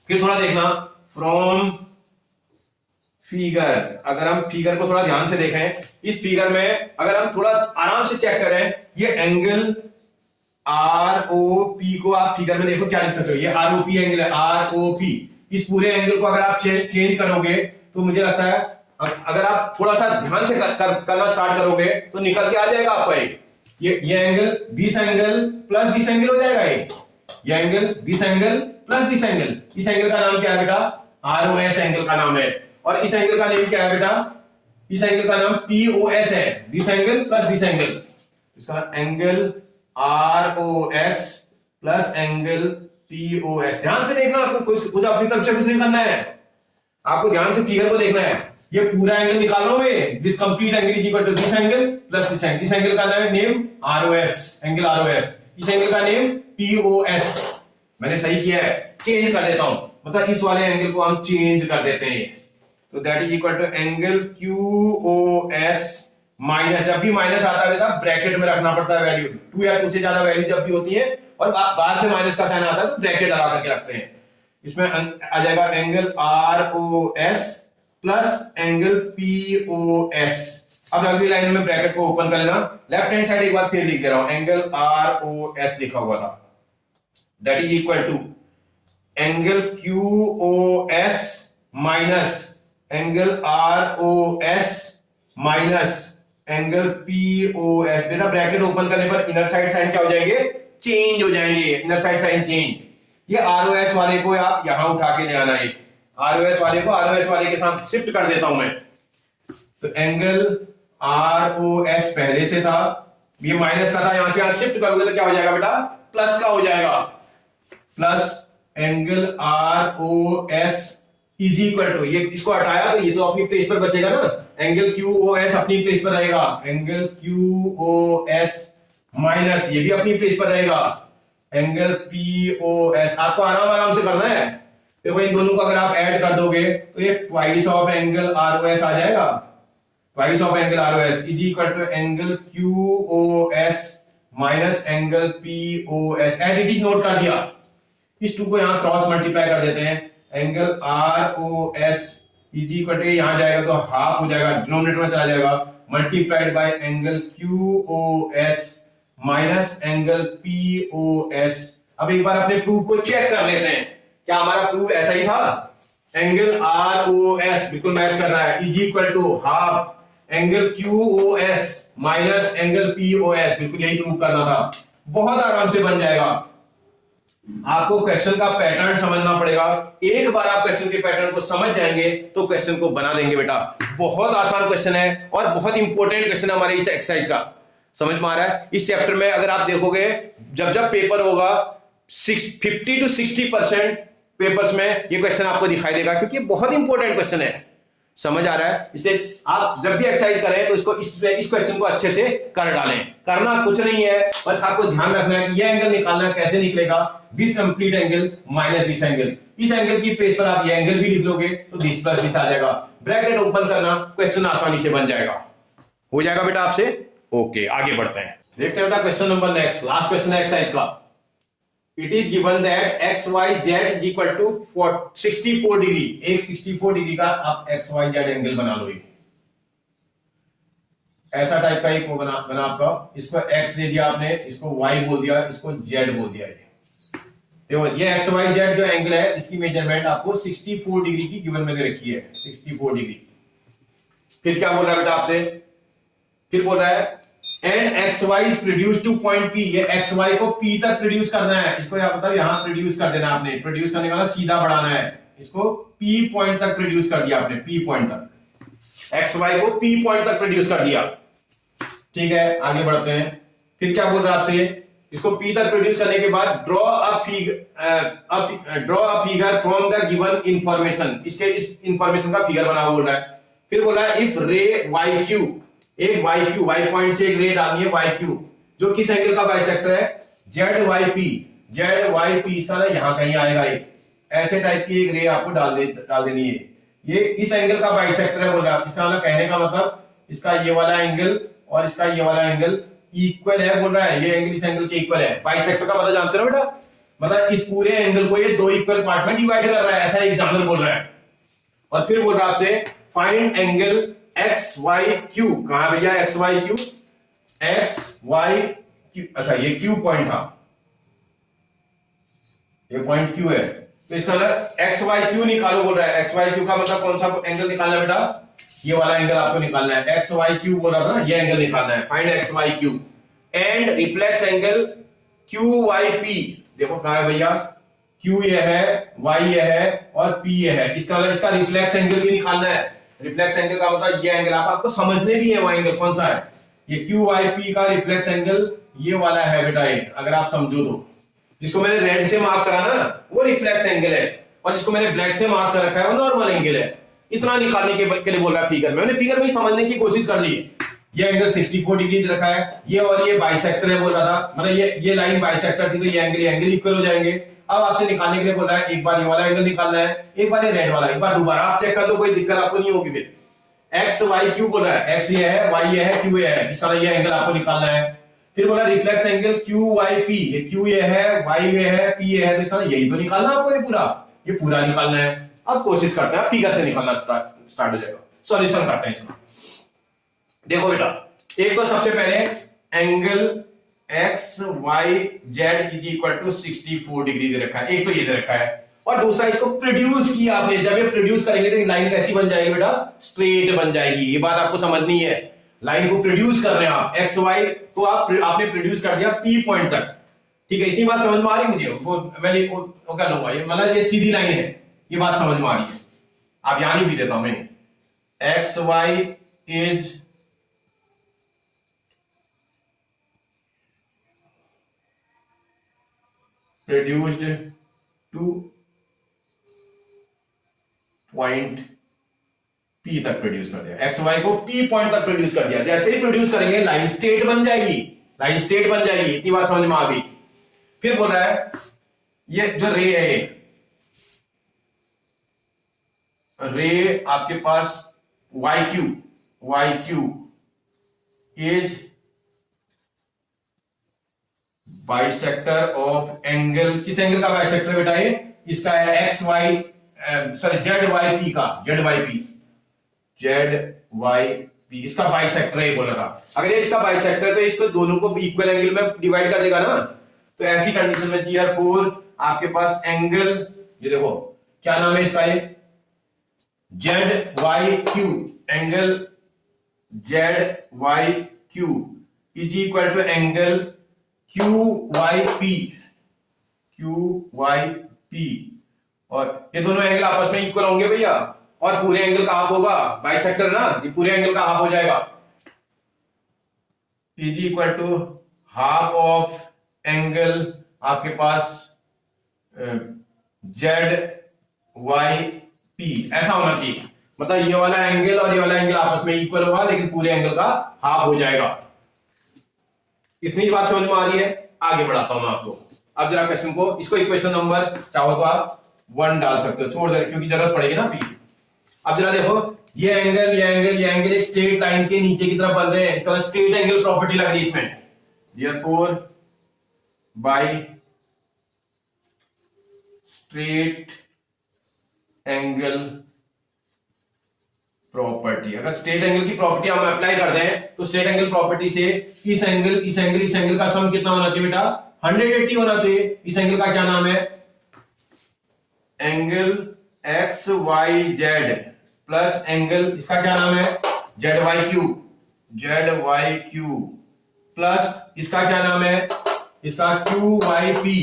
फिर थोड़ा देखना फ्रॉम फिगर, अगर हम फिगर को थोड़ा ध्यान से देखें, इस फिगर में अगर हम थोड़ा आराम से चेक करें, ये एंगल ROP को आप फिगर में देखो क्या लिख सकते हो, ये ROP एंगल है, ROP। इस पूरे एंगल को अगर आप चेंज करोगे तो मुझे लगता है अगर आप थोड़ा सा ध्यान से करना स्टार्ट करोगे तो निकल के आ जाएगा आपका ये angle this angle plus this angle हो जाएगा, ये angle this angle plus this angle. इस एंगल का नाम क्या है बेटा? ROS एंगल का नाम है। और इस एंगल का नेम क्या है बेटा? इस एंगल का नाम POS है, this angle plus this angle. इसका angle ROS plus angle POS। ध्यान से देखना, आपको कुछ अपनी तरफ से कुछ नहीं करना है, आपको ध्यान से फिगर को देखना है। ये पूरा एंगल निकाल लो मैं, this complete angle is equal to this angle plus this angle. इस एंगल का नाम है नेम ROS, एंगल ROS। इस एंगल का नेम POS। मैंने सही किया है, चेंज कर देता हूं, मतलब इस वाले एंगल को हम चेंज कर देते हैं, तो that is equal to angle QOS minus, जब भी माइनस आता है बेटा ब्रैकेट में रखना पड़ता है वैल्यू, 2 या 2 से ज्यादा वैल्यू जब भी होती है और बाद से माइनस का साइन आता है तो ब्रैकेट लगा करके रखते हैं। इसमें आ जाएगा angle ROS plus angle POS। अब अगली लाइन में ब्रैकेट को ओपन कर लेना, लेफ्ट हैंड साइड एक बार फिर लिख दे रहा हूं, एंगल ROS लिखा हुआ था, that is equal to angle QOS minus angle ROS minus angle POS। बेटा ब्रैकेट ओपन करने पर इनर साइड साइन क्या हो जाएंगे? चेंज हो जाएंगे, इनर साइड साइन चेंज। ये ROS वाले को आप यहां उठा के ले आना है, ROS वाले को ROS वाले के साथ शिफ्ट कर देता हूं मैं, तो एंगल ROS पहले से था, ये माइनस का था, यहां से यहां शिफ्ट करोगे तो क्या हो जाएगा बेटा? प्लस का हो जाएगा, plus angle ROS is equal to, ये इसको हटाया तो ये तो अपनी प्लेस पर बचेगा ना, एंगल QOS अपनी प्लेस पर रहेगा, एंगल QOS माइनस ये भी अपनी प्लेस पर रहेगा, एंगल POS। आपको आराम आराम से करना है, देखो इन दोनों को अगर आप ऐड कर दोगे तो ये ट्वाइस ऑफ एंगल ROS आ जाएगा, twice of angle ROS is equal to angle QOS minus angle POS। As it is note कर दिया, इस 2 को यहां क्रॉस मल्टीप्लाई कर देते हैं, angle ROS is equal to यहां जाएगा तो हाफ हो जाएगा, डिनोमिनेटर में चला जाएगा, multiplied by angle QOS minus angle POS। अब एक बार अपने प्रूफ को चेक कर लेते हैं, क्या हमारा प्रूफ ऐसा ही था? एंगल ROS बिल्कुल मैच कर रहा है, is equal to half angle QOS minus angle POS, बिल्कुल यही प्रूफ करना था। बहुत आराम से बन जाएगा, आपको क्वेश्चन का पैटर्न समझना पड़ेगा। एक बार आप क्वेश्चन के पैटर्न को समझ जाएंगे तो क्वेश्चन को बना देंगे बेटा। बहुत आसान क्वेश्चन है और बहुत इंपॉर्टेंट क्वेश्चन है हमारे इस एक्सरसाइज का, समझ में आ रहा है? इस चैप्टर में अगर आप देखोगे जब जब पेपर होगा 50 to 60% पेपर्स में ये क्वेश्चन आपको दिखाई देगा, क्योंकि बहुत इंपॉर्टेंट क्वेश्चन है, समझ आ रहा है? इसलिए आप जब भी एक्सरसाइज करें तो इसको इस क्वेश्चन को अच्छे से कर डालें। करना कुछ नहीं है, बस आपको ध्यान रखना है कि यह एंगल निकालना कैसे निकलेगा, this complete angle minus this angle. इस एंगल की प्लेस पर आप ये एंगल भी लिख लोगे तो दिस प्लस दिस आ जाएगा, ब्रैकेट ओपन करना, क्वेश्चन आसानी से बन जाएगा। हो जाएगा बेटा आपसे? ओके, आगे बढ़ते हैं, देखते हैं बेटा question number next, last question है एक्सरसाइज का। It is given that XYZ is equal to 64 degree, एक 64 डिग्री का आप XYZ एंगल बना लो। ऐसा टाइप का एक वो बना आपका, इसको X दे दिया आपने, इसको Y बोल दिया, इसको Z बोल दिया। देखो ये XYZ जो एंगल है इसकी मेजरमेंट आपको 64 डिग्री की गिवन में दे रखी है, 64 डिग्री। फिर क्या बोल रहा है बेटा आपसे? फिर बोल रहा है and XY is produce two point P, ये XY को P तक प्रोड्यूस करना है, इसको मतलब यहां प्रोड्यूस कर देना आपने, प्रोड्यूस करने का सीधा बढ़ाना है, इसको P पॉइंट तक प्रोड्यूस कर दिया आपने, P पॉइंट तक, XY को P पॉइंट तक प्रोड्यूस कर दिया। ठीक है, आगे बढ़ते हैं। फिर क्या बोल रहा है आपसे? इसको P तक प्रोड्यूस करने के बाद draw a figure from the given information, इसके इस इंफॉर्मेशन का फिगर बनाओ बोल रहा है। फिर बोला इफ रे वाई क्यू, एक वाई क्यू, वाई पॉइंट से एक रे डालनी है वाई क्यू, जो किस एंगल का बाइसेक्टर है, Z Y P, Z Y P, इसका ना यहां कहीं आएगा, एक ऐसे टाइप की एक रे आपको डाल देनी है, ये इस एंगल का बाइसेक्टर है बोल रहा है। इसका ना कहने का मतलब इसका ये वाला एंगल और इसका ये वाला एंगल इक्वल है बोल रहा है, ये एंगल इस एंगल के इक्वल है। बाइसेक्टर का मतलब जानते हो बेटा, मतलब इस पूरे एंगल को ये दो इक्वल पार्ट में डिवाइड कर रहा है, ऐसा एग्जाम्पल बोल रहा है। और फिर बोल रहा है आपसे find angle X Y Q, कहां भैया X Y Q, X Y Q, अच्छा ये क्यू पॉइंट था, ये पॉइंट क्यू है, तो इसका मतलब एक्स वाई क्यू निकालो बोल रहा है। एक्स वाई क्यू का मतलब कौन सा एंगल निकालना है बेटा, ये वाला एंगल आपको निकालना है, एक्स वाई क्यू बोल रहा था ना, ये एंगल निकालना है, find X Y Q and reflex angle Q Y P. देखो कहां है भैया, क्यू ये है, वाई ये है और पी ये है, इसका मतलब इसका रिफ्लेक्स एंगल भी निकालना है। रिफ्लेक्स एंगल का मतलब ये एंगल आपको समझने भी है, वो एंगल कौन सा है, ये क्यू वाई पी का रिफ्लेक्स एंगल ये वाला है बेटा, ये अगर आप समझो तो, जिसको मैंने रेड से मार्क करा ना वो रिफ्लेक्स एंगल है, और जिसको मैंने ब्लैक से मार्क कर रखा है वो नॉर्मल एंगल है। इतना निकालने के लिए बोल रहा है फिगर में, मैंने फिगर में ही समझने की कोशिश कर ली। ये एंगल 64 डिग्री दे रखा है, ये और ये बाइसेक्टर है बोल रहा था, मतलब ये लाइन बाइसेक्टर थी, तो ये एंगल इक्वल हो जाएंगे। अब आपसे निकालने के लिए बोल रहा है, एक बार ये वाला एंगल निकालना है, एक बार ये रेड वाला, एक बार दोबारा आप चेक कर लो, कोई दिक्कत आपको नहीं होगी। फिर एक्स वाई क्यू बोल रहा है, एक्स ये है, वाई ये है, क्यू ये है, इसका ये एंगल आपको निकालना है। फिर बोला reflex angle Q Y P, ये क्यू ये है, वाई ये है, पी ये है, तो इसका यही तो निकालना है आपको, ये पूरा निकालना है। अब कोशिश करते हैं, फिगर से निकालना स्टार्ट हो जाएगा। सॉल्यूशन करते हैं इसका। देखो बेटा, एक तो सबसे पहले angle X Y Z is equal to 64 degree दे रखा है, एक तो ये दे रखा है, और दूसरा इसको प्रोड्यूस किया आपने। जब ये प्रोड्यूस करेंगे तो लाइन कैसी बन जाएगी बेटा, स्ट्रेट बन जाएगी। ये बात आपको समझनी है, लाइन को प्रोड्यूस कर रहे हैं आप, एक्स वाई को आपने प्रोड्यूस कर दिया पी पॉइंट तक, ठीक है। इतनी बात समझ में आ रही मुझे, वो मैंने वो कर लूंगा, ये मतलब ये सीधी लाइन है, ये बात समझ में आ रही है। आप यहां नहीं भी देता हूं मैं, X Y is produced to point P तक प्रोड्यूस कर दिया, एक्स वाई को पी पॉइंट तक प्रोड्यूस कर दिया। जैसे ही प्रोड्यूस करेंगे लाइन स्ट्रेट बन जाएगी, लाइन स्ट्रेट बन जाएगी। इतनी बात समझ में आ गई। फिर बोल रहा है ये जो रे है, रे आपके पास Y Q is bisector of angle, किस एंगल का बाइसेक्टर बेटा ये, इसका है X Y sorry Z Y P का, जेड वाई पी इसका बाइसेक्टर है बोला था। अगर ये इसका बाइसेक्टर है तो इसको दोनों को इक्वल एंगल में डिवाइड कर देगा ना, तो ऐसी कंडीशन में देयरफॉर आपके पास एंगल, ये देखो क्या नाम है इसका, ये Z Y Q, angle Z Y Q is equal to angle Q Y P, और ये दोनों एंगल आपस में इक्वल होंगे भैया, और पूरे एंगल का हाफ होगा, बाइसेक्टर ना, ये पूरे एंगल का हाफ हो जाएगा, is equal to half of angle आपके पास जेड वाई पी, ऐसा होना चाहिए। मतलब ये वाला एंगल और ये वाला एंगल आपस में इक्वल होगा, लेकिन पूरे एंगल का हाफ हो जाएगा। इतनी बात समझ में आ रही है, आगे बढ़ाता हूं मैं आपको। अब जरा क्वेश्चन को, इसको इक्वेशन नंबर चाहो तो आप 1 डाल सकते हो, छोड़ दे क्योंकि जरूरत पड़ेगी ना अभी। अब जरा देखो, ये एंगल एक स्ट्रेट लाइन के नीचे की तरफ बन रहे हैं, इसका स्ट्रेट एंगल प्रॉपर्टी लग रही है इसमें। Therefore by straight angle property, अगर स्ट्रेट एंगल की प्रॉपर्टी हम अप्लाई कर दें तो स्ट्रेट एंगल प्रॉपर्टी से इस एंगल का सम कितना होना चाहिए बेटा, 180 होना चाहिए। इस एंगल का क्या नाम है, angle X Y Z plus angle, इसका क्या नाम है, जेड वाई क्यू प्लस इसका क्या नाम है, इसका क्यू वाई पी,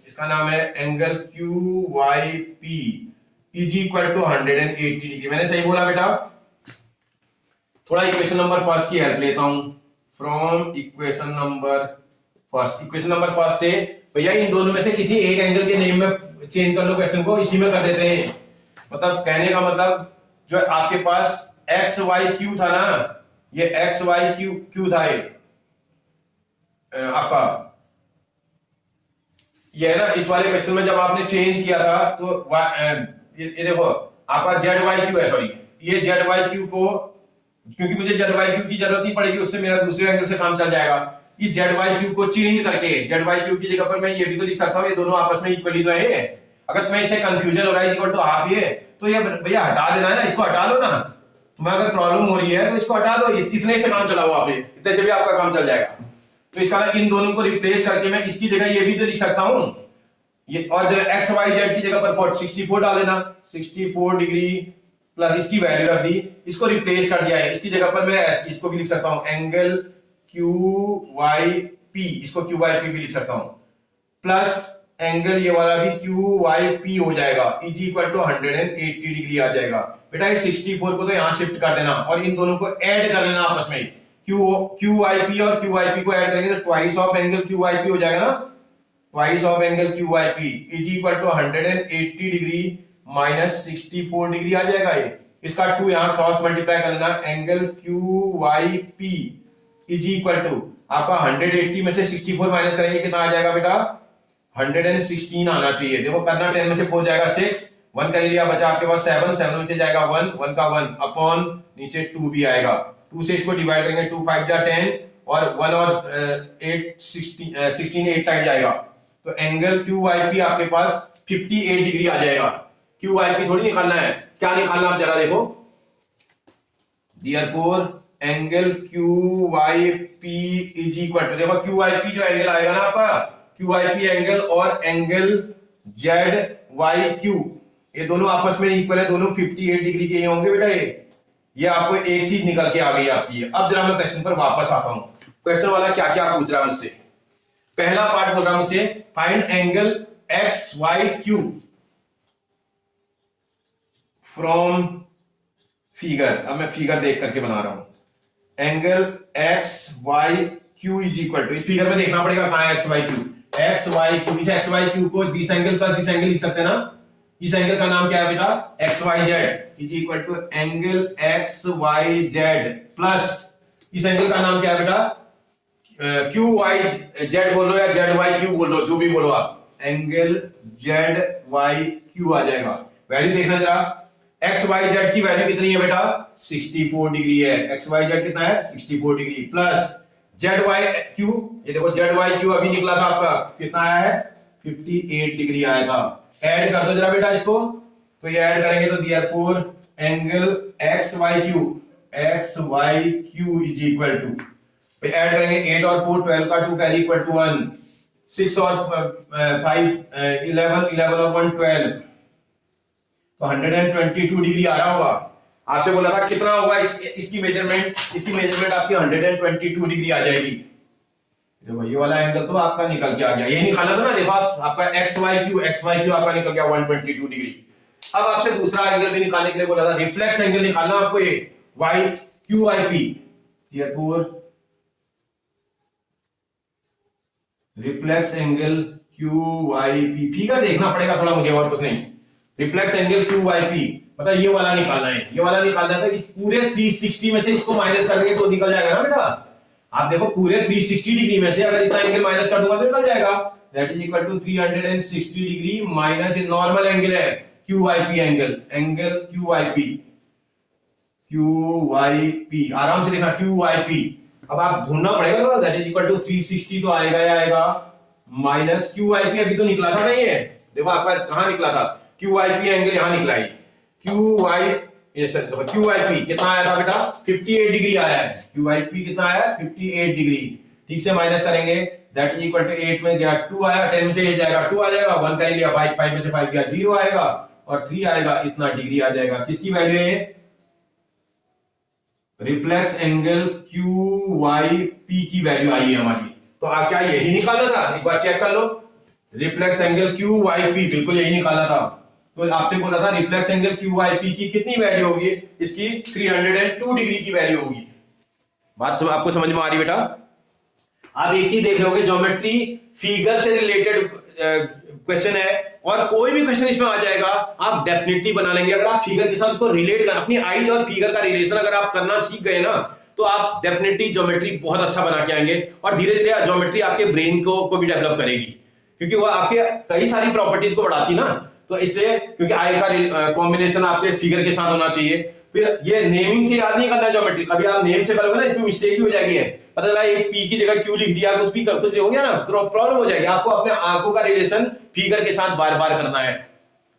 इसका नाम है angle Q Y P is equal to 180 degree. मैंने सही बोला बेटा? थोड़ा इक्वेशन नंबर फर्स्ट की हेल्प लेता हूं, फ्रॉम इक्वेशन नंबर फर्स्ट से भैया इन दोनों में से किसी एक एंगल के नेम में चेंज कर लो क्वेश्चन को, इसी में कर देते हैं। मतलब कहने का मतलब जो आपके पास एक्स वाई क्यू था ना, ये एक्स वाई क्यू था ये आपका, ये है ना। इस वाले क्वेश्चन में जब आपने चेंज किया था तो ये देखो आपका जेड वाई क्यू है, सॉरी ये जेड वाई क्यू को, क्योंकि मुझे जेड वाई क्यू की जरूरत नहीं पड़ेगी, उससे मेरा दूसरे एंगल से काम चल जाएगा। इस जेड वाई क्यू को चेंज करके जेड वाई क्यू की जगह पर मैं ये भी तो लिख सकता हूँ, ये दोनों आपस में इक्वली तो है। अगर तुम्हें इससे कंफ्यूजन हो रहा है इक्वल टू हाफ ये, तो ये भैया हटा देना है ना, इसको हटा लो ना। तुम्हें अगर प्रॉब्लम हो रही है तो इसको हटा दो, इतने से काम चलाओ आप, इतने से भी आपका काम चल जाएगा। तो इसका इन दोनों को रिप्लेस करके मैं इसकी जगह ये भी तो लिख सकता हूं ये, और एक्स वाई जेड की जगह पर 64 डाल देना, 64 डिग्री प्लस इसकी वैल्यू रख दी, इसको रिप्लेस कर दिया है। इसकी जगह पर मैं इसको भी लिख सकता हूं एंगल क्यू वाई पी, इसको क्यू वाई पी भी लिख सकता हूं, प्लस एंगल ये वाला भी क्यू वाई पी हो जाएगा, इज इक्वल टू 180 डिग्री आ जाएगा। बेटा ये 64 को तो यहां शिफ्ट कर देना और इन दोनों को ऐड कर लेना आपस में, क्यू वाई पी और क्यू वाई पी को ऐड करेंगे तो twice of angle Q Y P हो जाएगा ना, twice of angle Q Y P is equal to 180 degree minus 64 degree आ जाएगा। ये इसका 2 यहां क्रॉस मल्टीप्लाई कर लेना, angle Q Y P is equal to आपका 180 में से 64 माइनस करेंगे कितना आ जाएगा बेटा, 116 आना चाहिए। देखो करना 10 में से 4 जाएगा 6, 1 कर लिया, बचा आपके पास 7, 7 में से जाएगा 1, 1 का 1 अपॉन नीचे 2 भी आएगा, 2 से इसको डिवाइड करेंगे, 2 5 जा 10 और 1 और 8 16 8 टाइम जाएगा, तो एंगल क्यू वाई पी आपके पास 58 डिग्री आ जाएगा। क्यू वाई पी थोड़ी निकालना है, क्या निकालना आप जरा देखो, therefore angle Q Y P is equal to, देखो क्यू वाई पी जो एंगल आएगा ना आपका, क्यू वाई पी एंगल और एंगल जेड वाई क्यू ये दोनों आपस में इक्वल है, दोनों 58 डिग्री के होंगे बेटा। ये आपको एक चीज निकल के आ गई आपकी। अब जरा मैं क्वेश्चन पर वापस आता हूं, क्वेश्चन वाला क्या क्या पूछ रहा है मुझसे। पहला पार्ट बोल रहा है मुझसे find angle X Y Q from figure. अब मैं फिगर देख करके बना रहा हूं, angle X Y Q is equal to, इस फिगर में देखना पड़ेगा कहां है X Y Q, X Y Q, इस एक्स वाई क्यू को this angle plus this angle लिख सकते हैं ना, इस एंगल का नाम क्या है बेटा, X Y Z is equal to angle X Y Z plus इस एंगल का नाम क्या है बेटा, क्यू वाई जेड बोल लो या जेड वाई क्यू बोल लो, जो भी बोलो आप, एंगल जेड वाई क्यू आ जाएगा। वैल्यू देखना जरा, एक्स वाई जेड की वैल्यू कितनी है बेटा, 64 डिग्री है, एक्स वाई जेड कितना है 64 degree plus Z Y Q, ये देखो जेड वाई क्यू अभी निकला था आपका, कितना आया है 58 डिग्री आया था। ऐड कर दो जरा बेटा इसको, तो ये ऐड करेंगे तो therefore angle X Y Q is equal to, add करेंगे 8 और 4 12 का 2 कैरी इक्वल टू 1, 6 और 5 11 11 और 1 12, तो 122 डिग्री आ रहा होगा। आपसे बोला था कितना होगा इसकी मेजरमेंट आपकी 122 डिग्री आ जाएगी। देखो ये वाला एंगल तो आपका निकल के आ गया, ये निकाला था ना, देखो आपका एक्स वाई क्यू आपका निकल गया 122 डिग्री। अब आपसे दूसरा एंगल भी निकालने के लिए बोला था, रिफ्लेक्स एंगल निकालना आपको, ये Y Q Y P, reflex angle Q Y P, figure देखना पड़ेगा थोड़ा मुझे और कुछ नहीं। Reflex angle Q Y P मतलब ये वाला निकालना है, ये वाला निकालना है, तो इस पूरे 360 में से इसको माइनस कर देंगे तो निकल जाएगा ना बेटा। आप देखो पूरे 360 डिग्री में से अगर इतना एंगल माइनस कर दूंगा तो निकल जाएगा, that is equal to 360 degree minus normal angle है Q Y P angle Q Y P, आराम से देखना क्यू वाई पी। अब आप ढूंढना पड़ेगा थोड़ा, दैट इज इक्वल टू 360 तो आएगा या आएगा माइनस क्यू वाई पी, अभी तो निकला था नहीं है, देखो आपका कहां निकला था, क्यू वाई पी एंगल यहां निकला है, क्यू वाई पी कितना आया था बेटा 58 डिग्री आया है, क्यू वाई पी कितना आया 58 डिग्री, ठीक से माइनस करेंगे दैट इज इक्वल टू 8 में गया 2 आया, 10 में से 8 जाएगा 2 आ जाएगा, 1 कर लिया 5 में से 5 गया 0 आएगा और 3 आएगा, इतना डिग्री आ जाएगा। किसकी वैल्यू है, reflex angle Q Y P की वैल्यू आई है हमारी। तो आप क्या यही निकालना था, एक बार चेक कर लो, reflex angle Q Y P बिल्कुल यही निकालना था। तो आपसे बोला था reflex angle Q Y P की कितनी वैल्यू होगी, इसकी 302 डिग्री की वैल्यू होगी। बात आपको समझ में आ रही बेटा। आप एक चीज देख रहे होगे, ज्योमेट्री फिगर से रिलेटेड क्वेश्चन है और कोई भी क्वेश्चन इसमें आ जाएगा आप डेफिनेटली बना लेंगे। अगर आप फिगर के साथ उसको रिलेट कर, अपनी आइज और फिगर का रिलेशन अगर आप करना सीख गए ना, तो आप डेफिनेटली ज्योमेट्री बहुत अच्छा बना के आएंगे। और धीरे धीरे ज्योमेट्री आपके ब्रेन को भी डेवलप करेगी, क्योंकि वो आपके कई सारी प्रॉपर्टीज को बढ़ाती ना। तो इससे, क्योंकि आई का कॉम्बिनेशन आपके फिगर के साथ होना चाहिए। फिर ये नेमिंग से याद नहीं करना ज्योमेट्री, कभी आप नेम से करोगे ना इसमें मिस्टेक भी हो जाएगी। है पता चला एक पी की जगह क्यू लिख दिया, कुछ हो गया ना तो प्रॉब्लम हो जाएगी। आपको अपने आंखों का रिलेशन फिगर के साथ बार बार करना है।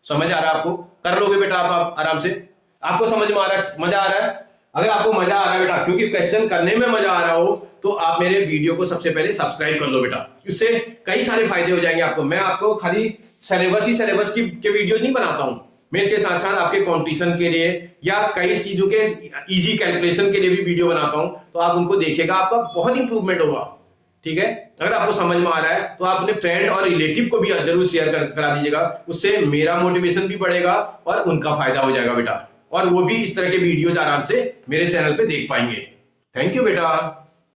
समझ आ रहा है आपको? कर लोगे बेटा आप आराम से। आपको समझ में आ रहा है, मजा आ रहा है? अगर आपको मजा आ रहा है बेटा, क्योंकि क्वेश्चन करने में मजा आ रहा हो, तो आप मेरे वीडियो को सबसे पहले सब्सक्राइब कर लो बेटा। इससे कई सारे फायदे हो जाएंगे आपको। मैं आपको खाली सिलेबस के वीडियो नहीं बनाता हूं, मैं इसके साथ साथ आपके कंपटीशन के लिए या कई चीजों के इजी कैलकुलेशन के लिए भी वीडियो बनाता हूं। तो आप उनको देखिएगा, आपका बहुत इंप्रूवमेंट होगा। ठीक है? अगर आपको समझ में आ रहा है तो आप अपने फ्रेंड और रिलेटिव को भी जरूर शेयर करा दीजिएगा। उससे मेरा मोटिवेशन भी बढ़ेगा और उनका फायदा हो जाएगा बेटा, और वो भी इस तरह के वीडियोज आराम से मेरे चैनल पे देख पाएंगे। थैंक यू बेटा।